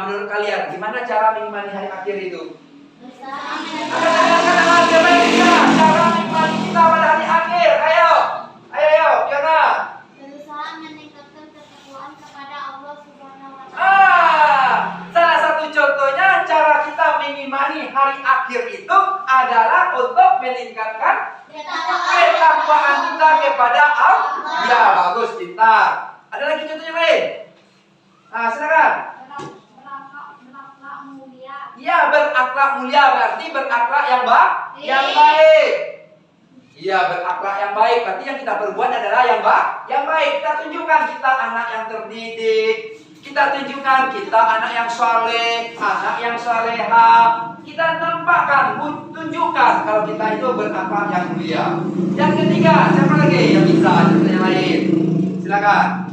menurut kalian? Gimana cara mengimani hari akhir itu? Bersama. Cara mengimani kita pada hari akhir. Ayo, Fiona. Berusaha meningkatkan ketakwaan kepada Allah Subhanahu wa Ta'ala. Salah satu contohnya cara kita mengimani hari akhir itu adalah untuk meningkatkan ketakwaan kita kepada Allah. Ya, bagus, pintar. Ada lagi contoh yang lain? Silakan. Berakhlak mulia. Ya, berakhlak mulia berarti berakhlak yang baik. Iya, berakhlak yang baik berarti yang kita perbuat adalah yang baik. Kita tunjukkan kita anak yang terdidik. Kita tunjukkan kita anak yang saleh, anak yang salehah. Kita nampakkan, tunjukkan kalau kita itu berakhlak yang mulia. Yang ketiga, siapa lagi yang bisa contoh yang lain? Silakan.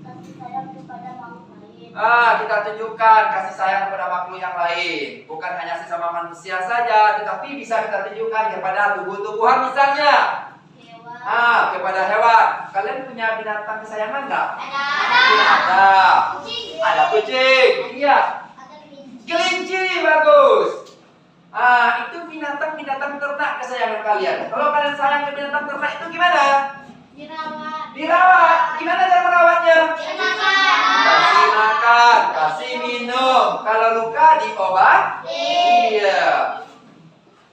Kasih sayang kepada makhluk lain. Kita tunjukkan kasih sayang kepada makhluk yang lain. Bukan hanya sesama manusia saja, tetapi bisa kita tunjukkan kepada tubuh-tubuhan misalnya. Hewan. Kepada hewan. Kalian punya binatang kesayangan nggak? Ada. Kucing. Ada kucing. Iya. Ada kelinci. Kelinci, bagus. Itu binatang ternak kesayangan kalian. Kalau kalian sayang ke binatang ternak itu gimana? Dirawat. Dirawat. Gimana cara merawatnya? Kasih makan, kasih minum. Kalau luka diobat. Iya.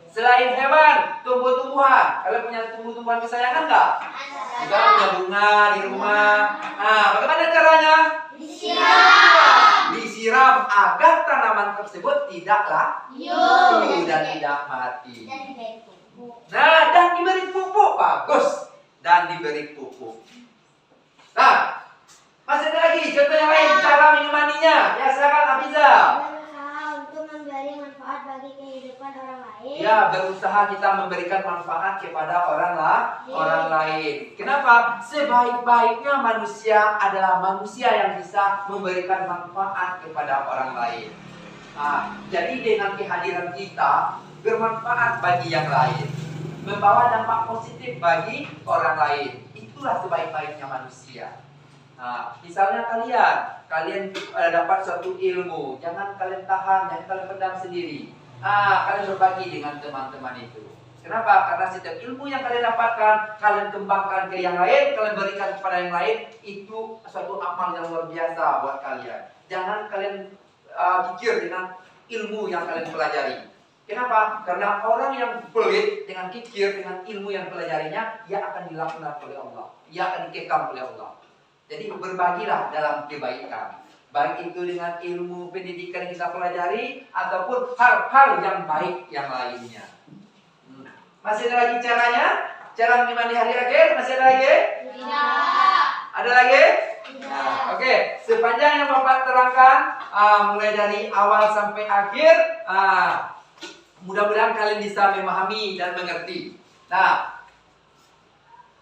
Selain hewan, tumbuh-tumbuhan. Kalian punya tumbuh-tumbuhan kesayangan nggak? Juga punya bunga di rumah. Nah, bagaimana caranya? Disiram agar tanaman tersebut tidak layu dan tidak mati. Nah, dan diberi pupuk. Bagus. Dan diberi pupuk. Nah, masih ada lagi contoh yang lain cara menemaninya. Ya, silakan Abiza. Berusaha untuk memberi manfaat bagi kehidupan orang lain. Ya, berusaha kita memberikan manfaat kepada orang lain. Kenapa? Sebaik-baiknya manusia adalah manusia yang bisa memberikan manfaat kepada orang lain. Nah, jadi dengan kehadiran kita bermanfaat bagi yang lain, membawa dampak positif bagi orang lain. Itulah sebaik-baiknya manusia. Nah, misalnya kalian dapat suatu ilmu, jangan kalian tahan, jangan kalian pendam sendiri. Kalian berbagi dengan teman-teman itu. Kenapa? Karena setiap ilmu yang kalian dapatkan, kalian kembangkan ke yang lain, kalian berikan kepada yang lain, itu suatu amal yang luar biasa buat kalian. Jangan kalian kikir dengan ilmu yang kalian pelajari. Kenapa? Karena orang yang pelit dengan kikir, dengan ilmu yang pelajarinya, ia akan dilaknat oleh Allah. Ia akan dikekang oleh Allah. Jadi berbagilah dalam kebaikan. Baik itu dengan ilmu pendidikan yang kita pelajari, ataupun hal-hal yang baik yang lainnya. Masih ada lagi caranya? Cara menemani hari akhir? Masih ada lagi? Tidak. Ada lagi? Tidak. Nah, oke. Sepanjang yang Bapak terangkan, mulai dari awal sampai akhir, mudah-mudahan kalian bisa memahami dan mengerti. Nah,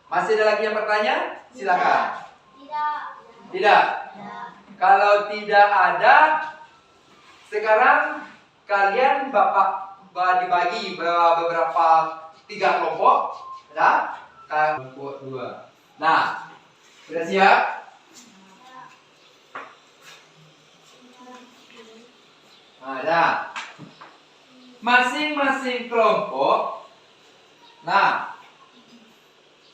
masih ada lagi yang bertanya? Silakan. Tidak. Kalau tidak ada, sekarang kalian Bapak dibagi beberapa 3 kelompok. Nah, kelompok 2. Nah, sudah siap? Ada. Masing-masing kelompok. Nah,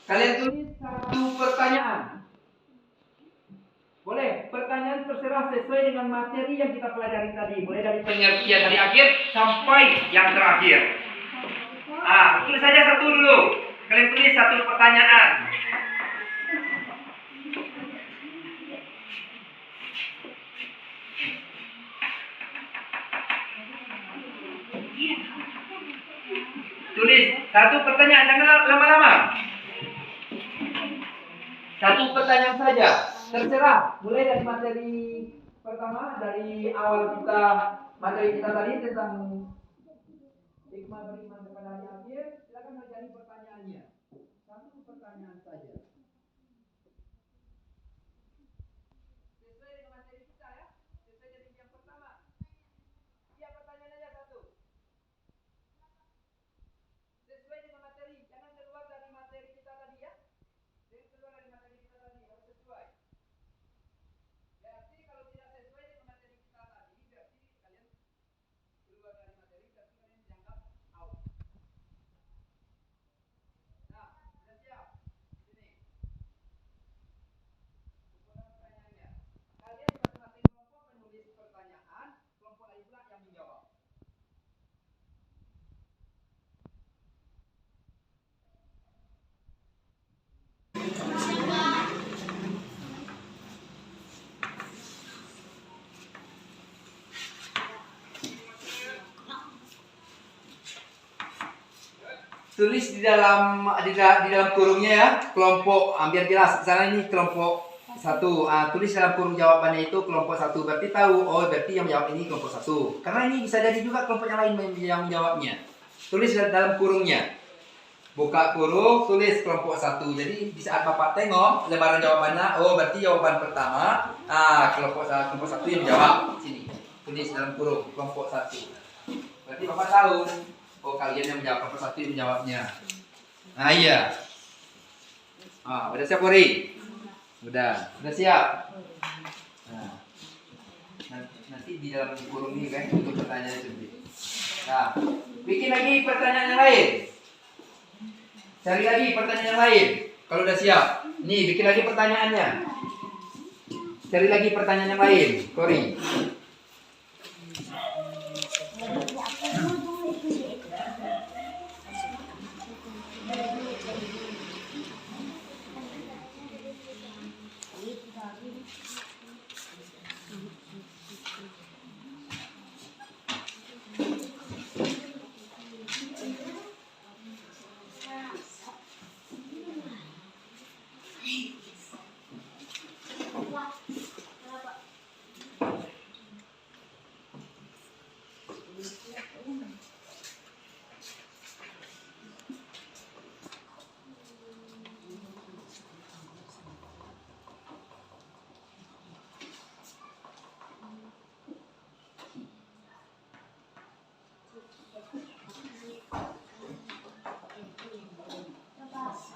kalian tulis 1 pertanyaan. Boleh, pertanyaan terserah sesuai dengan materi yang kita pelajari tadi. Mulai dari pengertian dari akhir sampai yang terakhir. Tulis saja 1 dulu. Kalian tulis 1 pertanyaan. Tulis 1 pertanyaan, jangan lama-lama. 1 pertanyaan saja. Terserah, mulai dari materi pertama, dari awal materi kita tadi tentang hikmah beriman kepada hari akhir. Silakan mencari pertanyaannya. 1 pertanyaan saja. Sesuai dengan materi kita ya. Sesuai dari yang pertama. Iya, pertanyaannya 1. Sesuai dengan materi, jangan keluar dari materi kita tadi ya. Jangan keluar dari materi kita tadi, harus sesuai. Berarti kalau tidak sesuai dengan materi kita tadi, berarti kalian keluar dari materi, berarti kalian dianggap out. Nah, sudah siap? Sini. Kemudian pertanyaannya. Kalian masing-masing kelompok menulis pertanyaan, kelompok lain pula yang menjawab. Tulis di dalam kurungnya ya, kelompok biar jelas. Misalnya ini kelompok 1. Tulis dalam kurung jawabannya itu kelompok 1. Berarti tahu, berarti yang menjawab ini kelompok 1. Karena ini bisa jadi juga kelompok yang lain yang menjawabnya. Tulis dalam kurungnya. Buka kurung, tulis kelompok 1. Jadi di saat Bapak tengok lembaran jawabannya, berarti jawaban pertama, kelompok 1 yang menjawab. Sini. Tulis dalam kurung kelompok 1. Berarti Bapak tahu. Kalian yang menjawab, kelompok 1 yang menjawabnya. Nah, iya. Udah siap, Puri? Udah siap. Nah, nanti di dalam kurung ini kan untuk pertanyaan itu. Nah, bikin lagi pertanyaan yang lain. Cari lagi pertanyaan yang lain. Kalau udah siap. Nih, bikin lagi pertanyaannya. Cari lagi pertanyaan yang lain, Kori.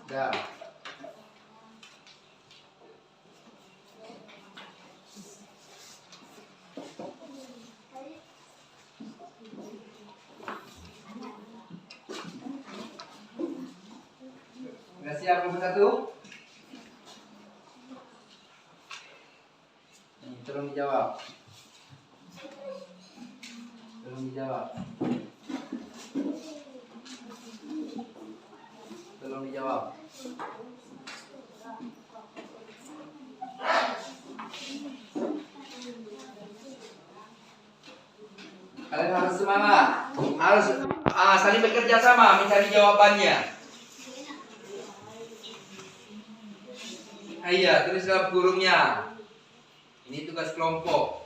Dah. Udah siap nomor 1? Nih, tolong dijawab. Tolong dijawab. Tolong dijawab. Kalian harus semangat. Harus saling bekerja sama mencari jawabannya. Iya, tulis dalam kurungnya. Ini tugas kelompok.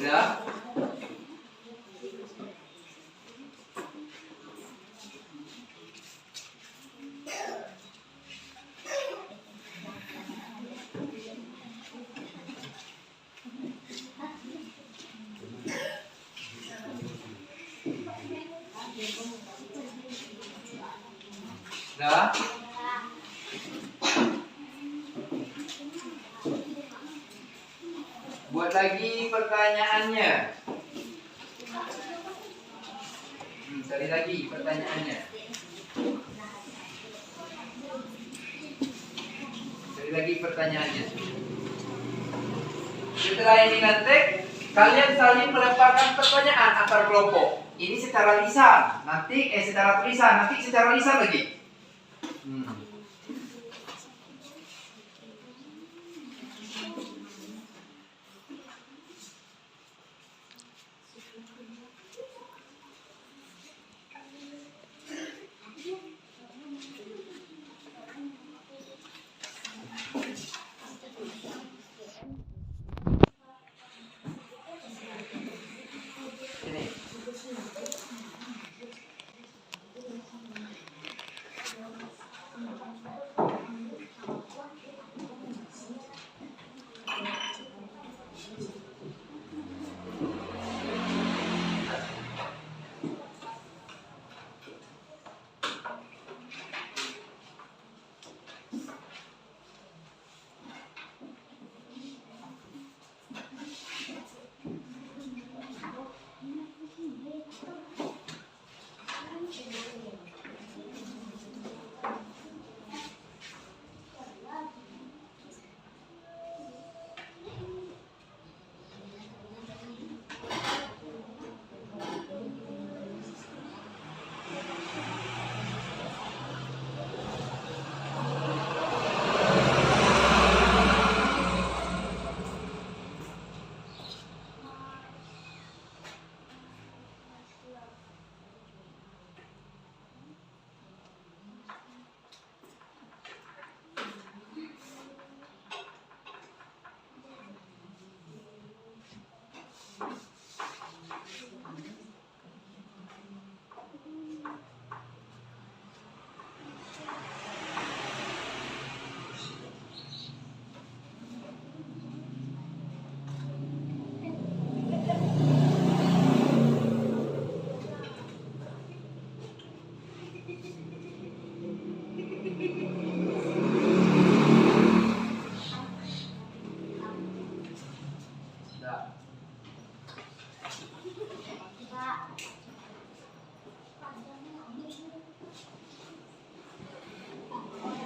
Udah? Udah? Buat lagi pertanyaannya. Cari lagi pertanyaannya. Cari lagi pertanyaannya. Setelah ini nanti kalian saling melemparkan pertanyaan antar kelompok. Ini secara lisan, nanti secara tulisan, nanti secara lisan lagi. Sini.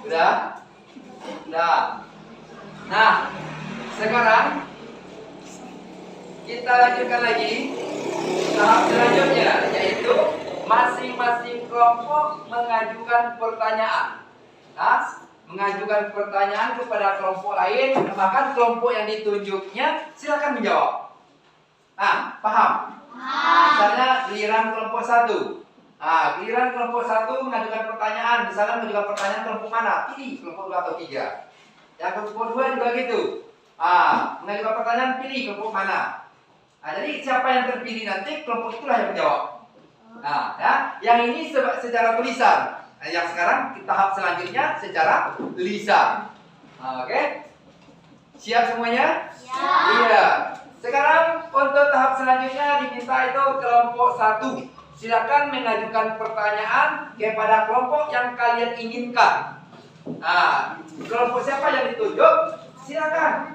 Sudah? Sudah. Nah, sekarang kita lanjutkan lagi tahap selanjutnya, yaitu masing-masing kelompok mengajukan pertanyaan. Nah, mengajukan pertanyaan kepada kelompok lain, bahkan kelompok yang ditunjuknya silakan menjawab. Nah, paham? Misalnya giliran kelompok 1. Giliran kelompok 1 mengajukan pertanyaan, misalnya mengajukan pertanyaan kelompok mana? Pilih kelompok 2 atau 3. Yang kelompok 2 juga gitu. Mengajukan pertanyaan, pilih kelompok mana. Jadi siapa yang terpilih nanti kelompok itulah yang menjawab. Ya, yang ini secara tulisan. Yang sekarang tahap selanjutnya secara lisan. Oke? Siap semuanya? Iya. Sekarang untuk tahap selanjutnya diminta itu kelompok 1. Silakan mengajukan pertanyaan kepada kelompok yang kalian inginkan. Kelompok siapa yang ditunjuk? Silakan.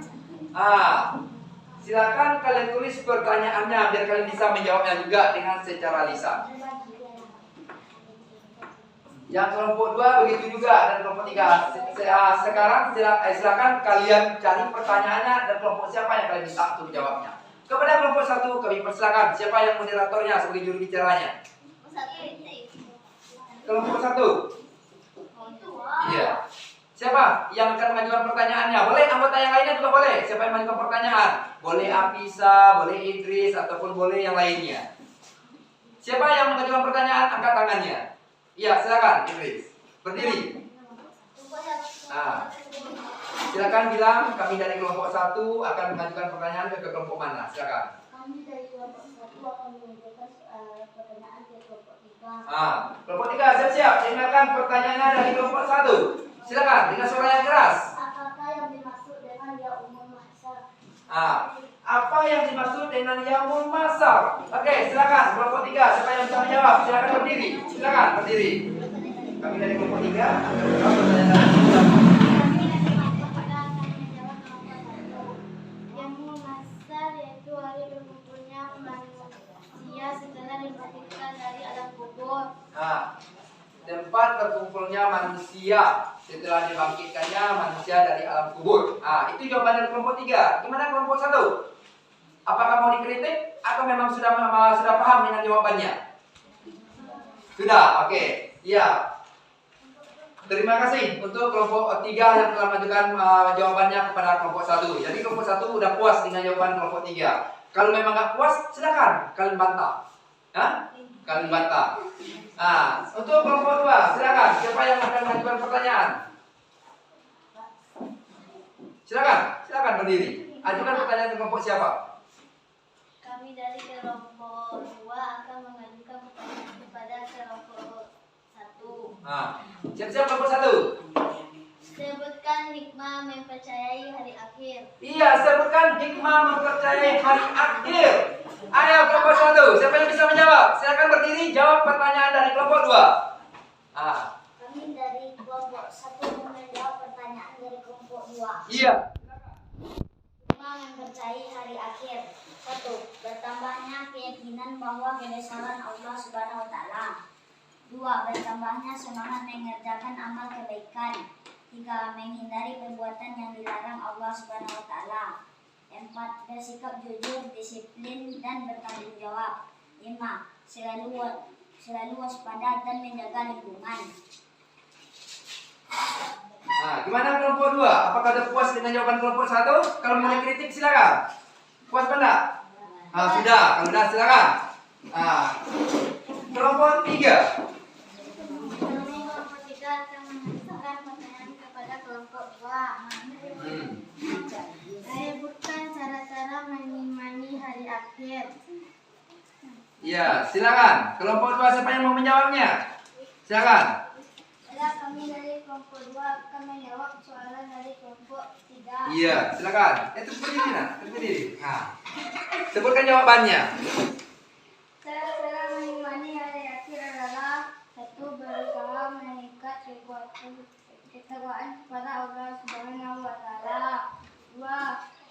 Silakan kalian tulis pertanyaannya biar kalian bisa menjawabnya juga dengan secara lisan. Yang kelompok 2 begitu juga, dan kelompok 3. Sekarang silakan kalian cari pertanyaannya dan kelompok siapa yang kalian minta untuk menjawabnya. Kepada kelompok 1 kami persilakan, siapa yang moderatornya sebagai juru bicaranya? Kelompok 1. Iya. Siapa yang akan mengajukan pertanyaannya? Boleh anggota yang lainnya juga boleh. Siapa yang mengajukan pertanyaan? Boleh Apisa, boleh Idris, ataupun boleh yang lainnya. Siapa yang mengajukan pertanyaan? Angkat tangannya. Iya, silakan Idris. Berdiri. Silakan bilang kami dari kelompok 1 akan mengajukan pertanyaan ke kelompok mana. Silakan. Kami dari kelompok 1 akan mengajukan pertanyaan ke kelompok 3. Kelompok 3 siap-siap. Dengarkan pertanyaannya dari kelompok 1. Silakan dengan suara yang keras. Apakah yang dimaksud dengan yaumul mahsyar? Apa yang dimaksud dengan yaumul mahsyar? Oke, silakan kelompok 3. Siapa yang bisa menjawab? Silakan berdiri. Silakan berdiri. Kami dari kelompok 3 akan menjawab pertanyaan. Yaumul mahsyar yaitu hari berkumpulnya manusia setelah dibangkitkan dari alam kubur. Tempat berkumpulnya manusia setelah dibangkitkannya manusia dari alam kubur. Itu jawaban dari kelompok 3. Gimana kelompok 1? Apakah mau dikritik atau memang sudah paham dengan jawabannya? Sudah, oke. Iya. Terima kasih untuk kelompok 3 yang telah mengajukan jawabannya kepada kelompok 1. Jadi kelompok 1 udah puas dengan jawaban kelompok 3. Kalau memang nggak puas, silakan kalian bantah. Kalian bantah. Untuk kelompok 2, silakan. Siapa yang akan mengajukan pertanyaan? Silakan berdiri. Ajukan pertanyaan ke kelompok siapa? Kami dari kelompok 2 akan mengajukan pertanyaan kepada kelompok 1. Siap-siap kelompok 1. Sebutkan hikmah mempercayai hari akhir. Iya, sebutkan hikmah mempercayai hari akhir. Ayo kelompok 1, siapa yang bisa menjawab? Silakan berdiri, jawab pertanyaan dari kelompok 2. Kami dari kelompok 1 menjawab pertanyaan dari kelompok 2. Iya. Hikmah mempercayai hari akhir. 1. Bertambahnya keyakinan bahwa kebesaran Allah Subhanahu wa taala. 2. Bertambahnya semangat mengerjakan amal kebaikan. 3. Menghindari perbuatan yang dilarang Allah Subhanahu wa taala. 4. Bersikap jujur, disiplin, dan bertanggung jawab. 5. Selalu waspada dan menjaga lingkungan. Gimana kelompok 2? Apakah sudah puas dengan jawaban kelompok 1? Kalau mau dikritik silakan. Puas benar? Sudah. Kalau sudah silakan. Kelompok 3. Kami kelompok 3 akan mengajukan pertanyaan kepada kelompok 2. Sebutkan cara-cara mengimani hari akhir. Iya, silakan. Kelompok 2 siapa yang mau menjawabnya? Silakan. Kami dari kelompok 2 akan menjawab soalan dari kelompok 3. Iya, silakan. Itu berdiri. Sebutkan jawabannya. Cara-cara mengimani hari akhir adalah 1. Berusaha meningkat ketakwaan kepada Allah Subhanahu wa taala. 2.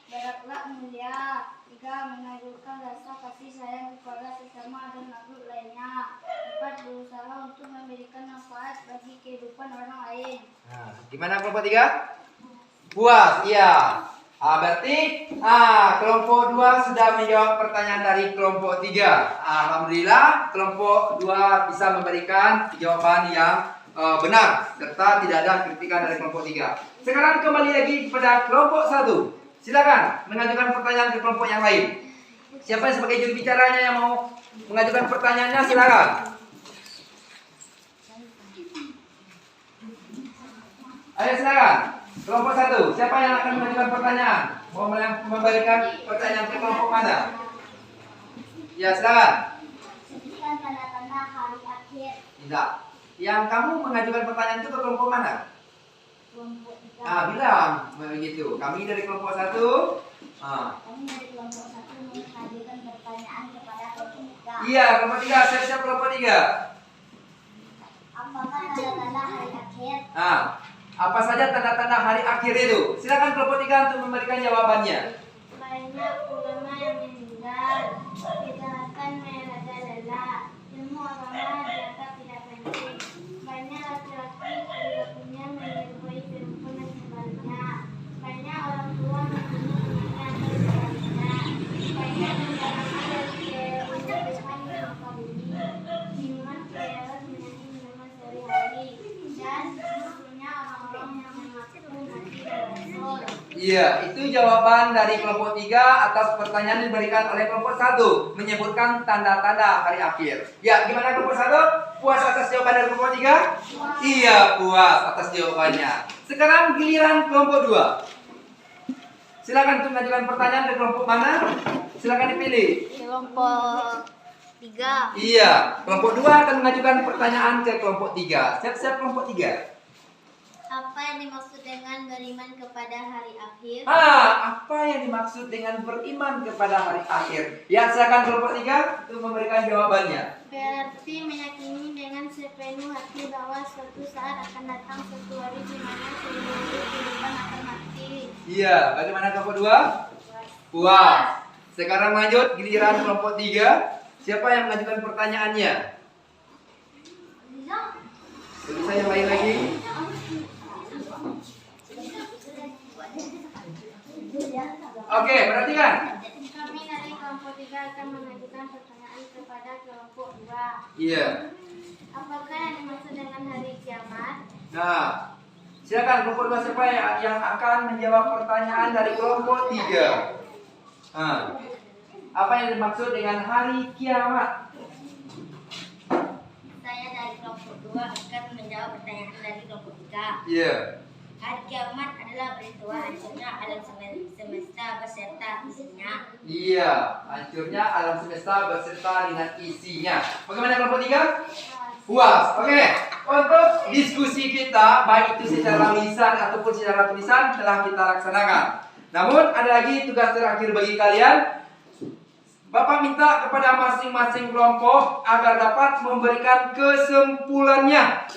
Berakhlak mulia. 3. 3. Menunjukkan rasa kasih sayang kepada sesama dan makhluk lainnya. 4. Berusaha untuk memberikan manfaat bagi kehidupan orang lain. Nah, gimana kelompok 3? Puas, iya. Berarti kelompok 2 sudah menjawab pertanyaan dari kelompok 3. Alhamdulillah kelompok 2 bisa memberikan jawaban yang benar serta tidak ada kritikan dari kelompok 3. Sekarang kembali lagi kepada kelompok 1. Silakan mengajukan pertanyaan ke kelompok yang lain. Siapa yang sebagai juru bicaranya yang mau mengajukan pertanyaannya, silakan. Ayo silakan. Kelompok 1, siapa yang akan mengajukan pertanyaan? Mau memberikan pertanyaan ke kelompok mana? Ya, silakan. Sebutkan tanda-tanda hari akhir. Tidak. Yang kamu mengajukan pertanyaan itu ke kelompok mana? Kelompok 3. Bilang begitu. Kami dari kelompok 1. Kami dari kelompok 1 mengajukan pertanyaan kepada kelompok 3. Iya, kelompok 3. Siap-siap kelompok 3. Apakah tanda-tanda hari akhir? Apa saja tanda-tanda hari akhir itu? Silakan kelompok 3 untuk memberikan jawabannya. Banyak ulama yang meninggal, kejahatan merajalela, ilmu agama dianggap tidak penting. Banyak laki-laki perilakunya menyerupai perempuan dan sebaliknya. Banyak orang tua membunuh anaknya dan sebaliknya. Banyak pembarangan dari kehidupan di muka bumi. Minuman keras menjadi minuman sehari-hari. Dan munculnya orang-orang yang mengaku nabi dan rasul. Iya, itu jawaban dari kelompok 3 atas pertanyaan yang diberikan oleh kelompok 1, menyebutkan tanda-tanda hari akhir. Ya, gimana kelompok 1? Puas atas jawaban dari kelompok 3? Iya, puas atas jawabannya. Sekarang giliran kelompok 2. Silakan untuk mengajukan pertanyaan ke kelompok mana? Silakan dipilih. Kelompok 3. Iya, kelompok 2 akan mengajukan pertanyaan ke kelompok 3. Siap-siap kelompok 3. Apa yang dimaksud dengan beriman kepada hari akhir? Apa yang dimaksud dengan beriman kepada hari akhir? Ya, silakan kelompok 3 untuk memberikan jawabannya. Berarti meyakini dengan sepenuh hati bahwa suatu saat akan datang suatu hari di mana seluruh kehidupan akan mati. Iya, bagaimana kelompok 2? Puas. Sekarang lanjut giliran kelompok 3. Siapa yang mengajukan pertanyaannya? Bisa yang lain lagi? Oke, perhatikan. Kami dari kelompok 3 akan mengajukan pertanyaan kepada kelompok 2. Iya. Apakah yang dimaksud dengan hari kiamat? Nah, silakan kelompok 2 siapa yang akan menjawab pertanyaan dari kelompok 3? Apa yang dimaksud dengan hari kiamat? Saya dari kelompok 2 akan menjawab pertanyaan dari kelompok 3. Iya. Hari kiamat adalah peristiwa hancurnya alam semesta beserta isinya. Iya, hancurnya alam semesta beserta dengan isinya. Bagaimana kelompok 3? Puas. Oke. Untuk diskusi kita, baik itu secara lisan ataupun secara tulisan, telah kita laksanakan. Namun ada lagi tugas terakhir bagi kalian. Bapak minta kepada masing-masing kelompok agar dapat memberikan kesimpulannya.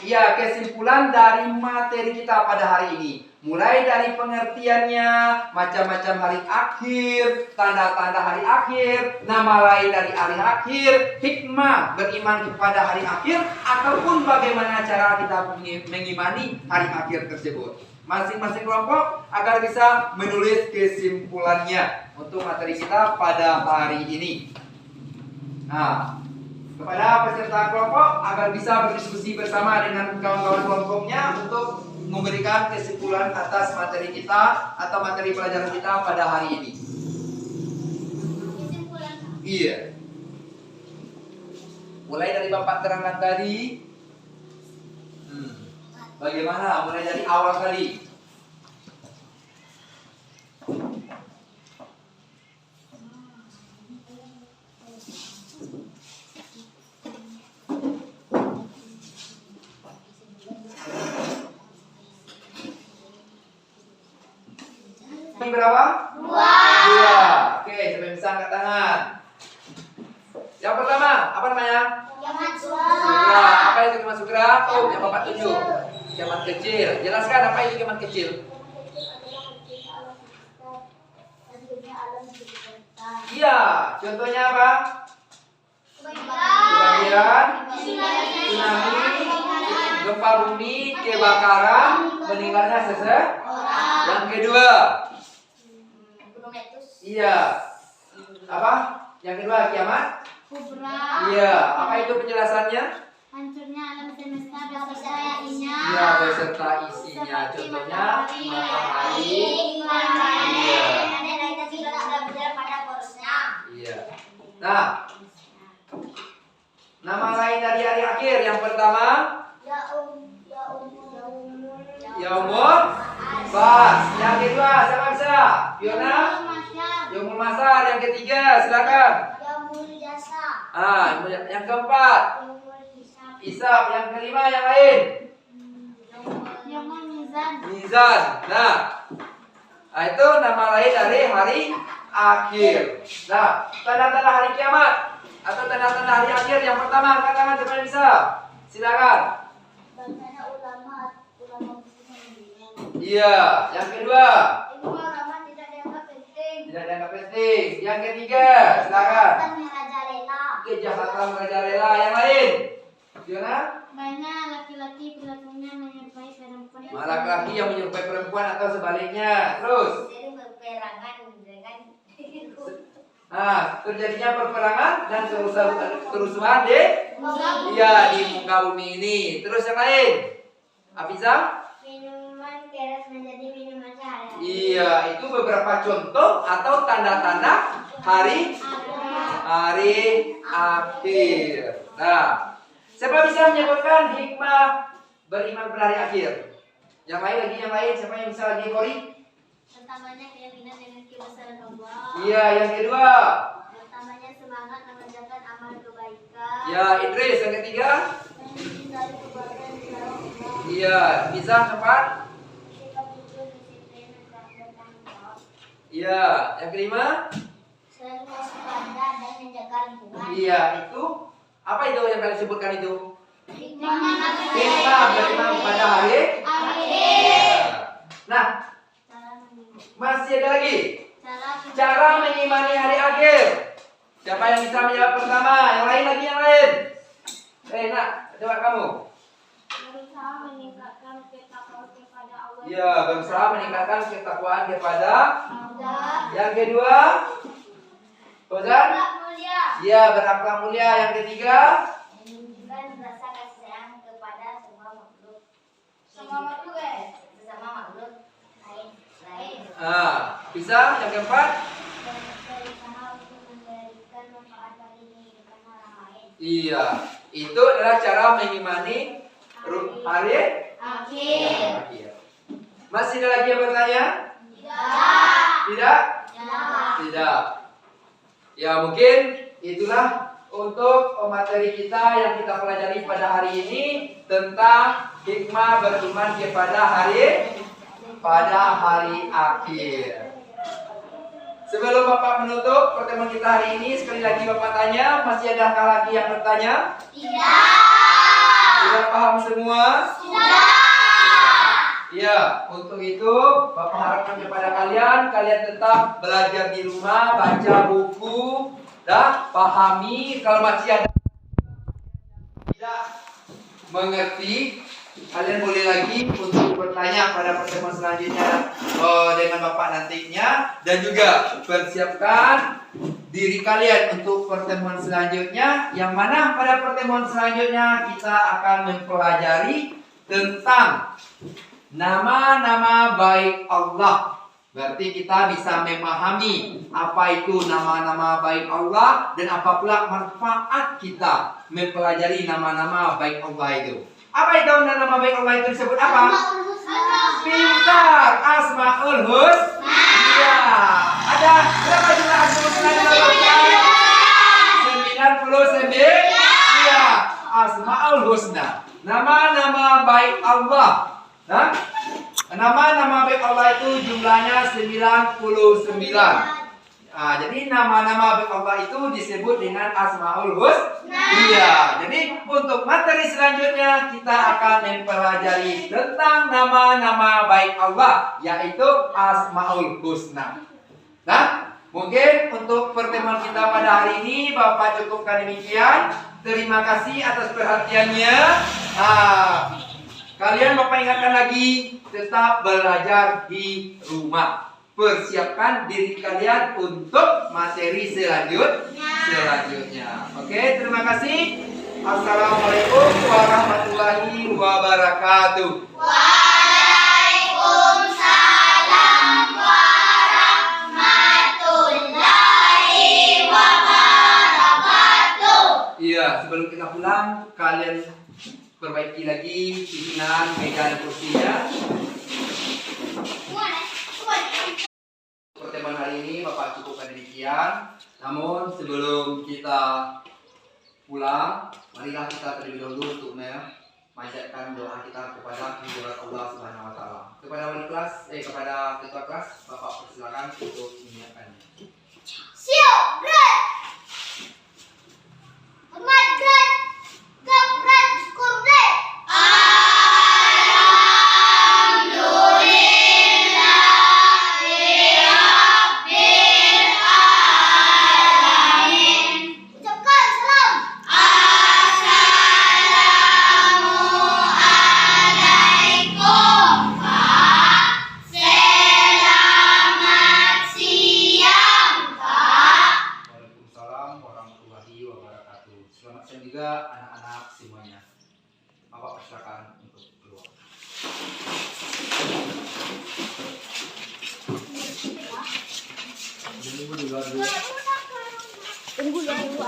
Ya, kesimpulan dari materi kita pada hari ini. Mulai dari pengertiannya, macam-macam hari akhir, tanda-tanda hari akhir, nama lain dari hari akhir, hikmah beriman kepada hari akhir, ataupun bagaimana cara kita mengimani hari akhir tersebut. Masing-masing kelompok agar bisa menulis kesimpulannya untuk materi kita pada hari ini. Nah, kepada peserta kelompok agar bisa berdiskusi bersama dengan kawan-kawan kelompoknya untuk memberikan kesimpulan atas materi kita atau materi pelajaran kita pada hari ini. Kesimpulan. Iya. Mulai dari Bapak terangkan tadi. Bagaimana? Mulai dari awal tadi. Ini berapa? 2. Oke, siapa yang bisa angkat tangan? Yang pertama, apa namanya? Kiamat Sukra. Apa itu kiamat sukra? Oh, yang Bapak tunjuk. Kiamat kecil. Jelaskan apa itu kiamat kecil. adalah hancurnya alam semesta Iya, contohnya apa? Kebakaran, tsunami, gempa bumi, kebakaran, meninggalnya seseorang. Yang kedua, iya, apa? Yang kedua kiamat. Iya, apa itu penjelasannya? Hancurnya alam semesta beserta isinya. Iya, beserta isinya. Contohnya matahari. Iya. Iya. Nah, nama lain dari hari akhir yang pertama Yaumul Bas. Yang kedua siapa bisa? Fiona? Yaumul Masar. Yang ketiga silakan. Yang keempat Hisab. Yang kelima yang lain Mizan. Nah, itu nama lain dari hari akhir. Nah, tanda-tanda hari kiamat atau tanda-tanda hari akhir yang pertama, angkat tangan siapa yang bisa? Silakan. Iya, yang kedua. Tidak dianggap penting. Yang ketiga, silakan. Kejahatan merajalela. Yang lain? Fiona? Banyak laki-laki perilakunya menyerupai perempuan. Laki-laki yang menyerupai perempuan atau sebaliknya. Terus? Nah, terjadinya perperangan dan kerusuhan di muka bumi ini. Terus yang lain? Afiza? Minuman keras menjadi minuman cahaya. Iya, itu beberapa contoh atau tanda-tanda hari akhir. Nah, siapa bisa menyebutkan hikmah beriman pada hari akhir? Yang lain, siapa yang bisa lagi, Kori? Pertamanya keyakinan dengan kebesaran Allah. Iya, yang kedua. Pertamanya semangat mengerjakan amal kebaikan. Ya, Idris, yang ketiga. Menghindari perbuatan di dalam Allah. Iya, bisa cepat. Sikap jujur, disiplin, dan bertanggung jawab. Iya, yang kelima. Selalu waspada dan menjaga lingkungan. Iya, itu apa itu yang kalian sebutkan itu? Hikmah beriman pada hari akhir. Nah, masih ada lagi Cara cara mengimani hari akhir. Siapa yang bisa menjawab pertama? Yang lain. Nak, coba kamu. berusaha meningkatkan ketakwaan kepada Allah. Iya, berusaha meningkatkan ketakwaan kepada. Allah. Yang kedua, Fauzan? Mulia. Iya, berakhlak mulia. Yang ketiga, Menunjukkan rasa kasih sayang kepada semua makhluk. Sesama makhluk lain. bisa. Yang keempat, Berusaha untuk memberikan manfaat bagi kehidupan orang lain. iya, itu adalah cara mengimani hari Akhir. Masih ada lagi yang bertanya? Tidak. Tidak? Tidak. Tidak. Ya, mungkin itulah untuk materi kita yang kita pelajari pada hari ini tentang hikmah beriman kepada hari akhir. Sebelum Bapak menutup pertemuan kita hari ini, sekali lagi Bapak tanya, masih adakah lagi yang bertanya? Tidak. Sudah paham semua? Tidak. Ya, untuk itu Bapak harapkan kepada kalian tetap belajar di rumah, baca buku, dan pahami. Kalau masih ada tidak mengerti, kalian boleh lagi untuk bertanya pada pertemuan selanjutnya dengan Bapak nantinya, dan juga persiapkan diri kalian untuk pertemuan selanjutnya, yang mana pada pertemuan selanjutnya kita akan mempelajari tentang nama-nama baik Allah. Berarti kita bisa memahami apa itu nama-nama baik Allah dan apa pula manfaat kita mempelajari nama-nama baik Allah itu. Apa itu nama-nama baik Allah itu disebut apa? Pintar, Asmaul Husna. Iya. Ada berapa jumlah Asmaul Husna yang ada? 99. Iya, Asmaul Husna. Nama-nama baik Allah. Nah, nama-nama baik Allah itu jumlahnya 99. Jadi nama-nama baik Allah itu disebut dengan Asmaul Husna. Iya. Jadi untuk materi selanjutnya kita akan mempelajari tentang nama-nama baik Allah, yaitu Asmaul Husna. Nah, Mungkin untuk pertemuan kita pada hari ini Bapak cukupkan demikian. Terima kasih atas perhatiannya. Kalian Bapak ingatkan lagi, tetap belajar di rumah. Persiapkan diri kalian untuk materi selanjutnya. Oke, terima kasih. Assalamualaikum warahmatullahi wabarakatuh. Waalaikumsalam warahmatullahi wabarakatuh. Iya, sebelum kita pulang, kalian perbaiki lagi pimpinan meja dan kursinya. Pertemuan hari ini Bapak cukupkan demikian. Namun sebelum kita pulang, marilah kita terlebih dahulu untuk memanjatkan doa kita kepada kehadirat Allah Subhanahu wa taala. Kepada ketua kelas, Bapak persilakan untuk menyiapkannya. Siap, Grad. Hormat, Grad. Gap, Grad, skor, Grad. Ucapkan salam. Assalamualaikum, Pak. Selamat siang, Pak. Waalaikumsalam warahmatullahi wabarakatuh. Selamat siang juga anak-anak semuanya. Bapak persilakan untuk keluar. Tunggu ya, tunggu.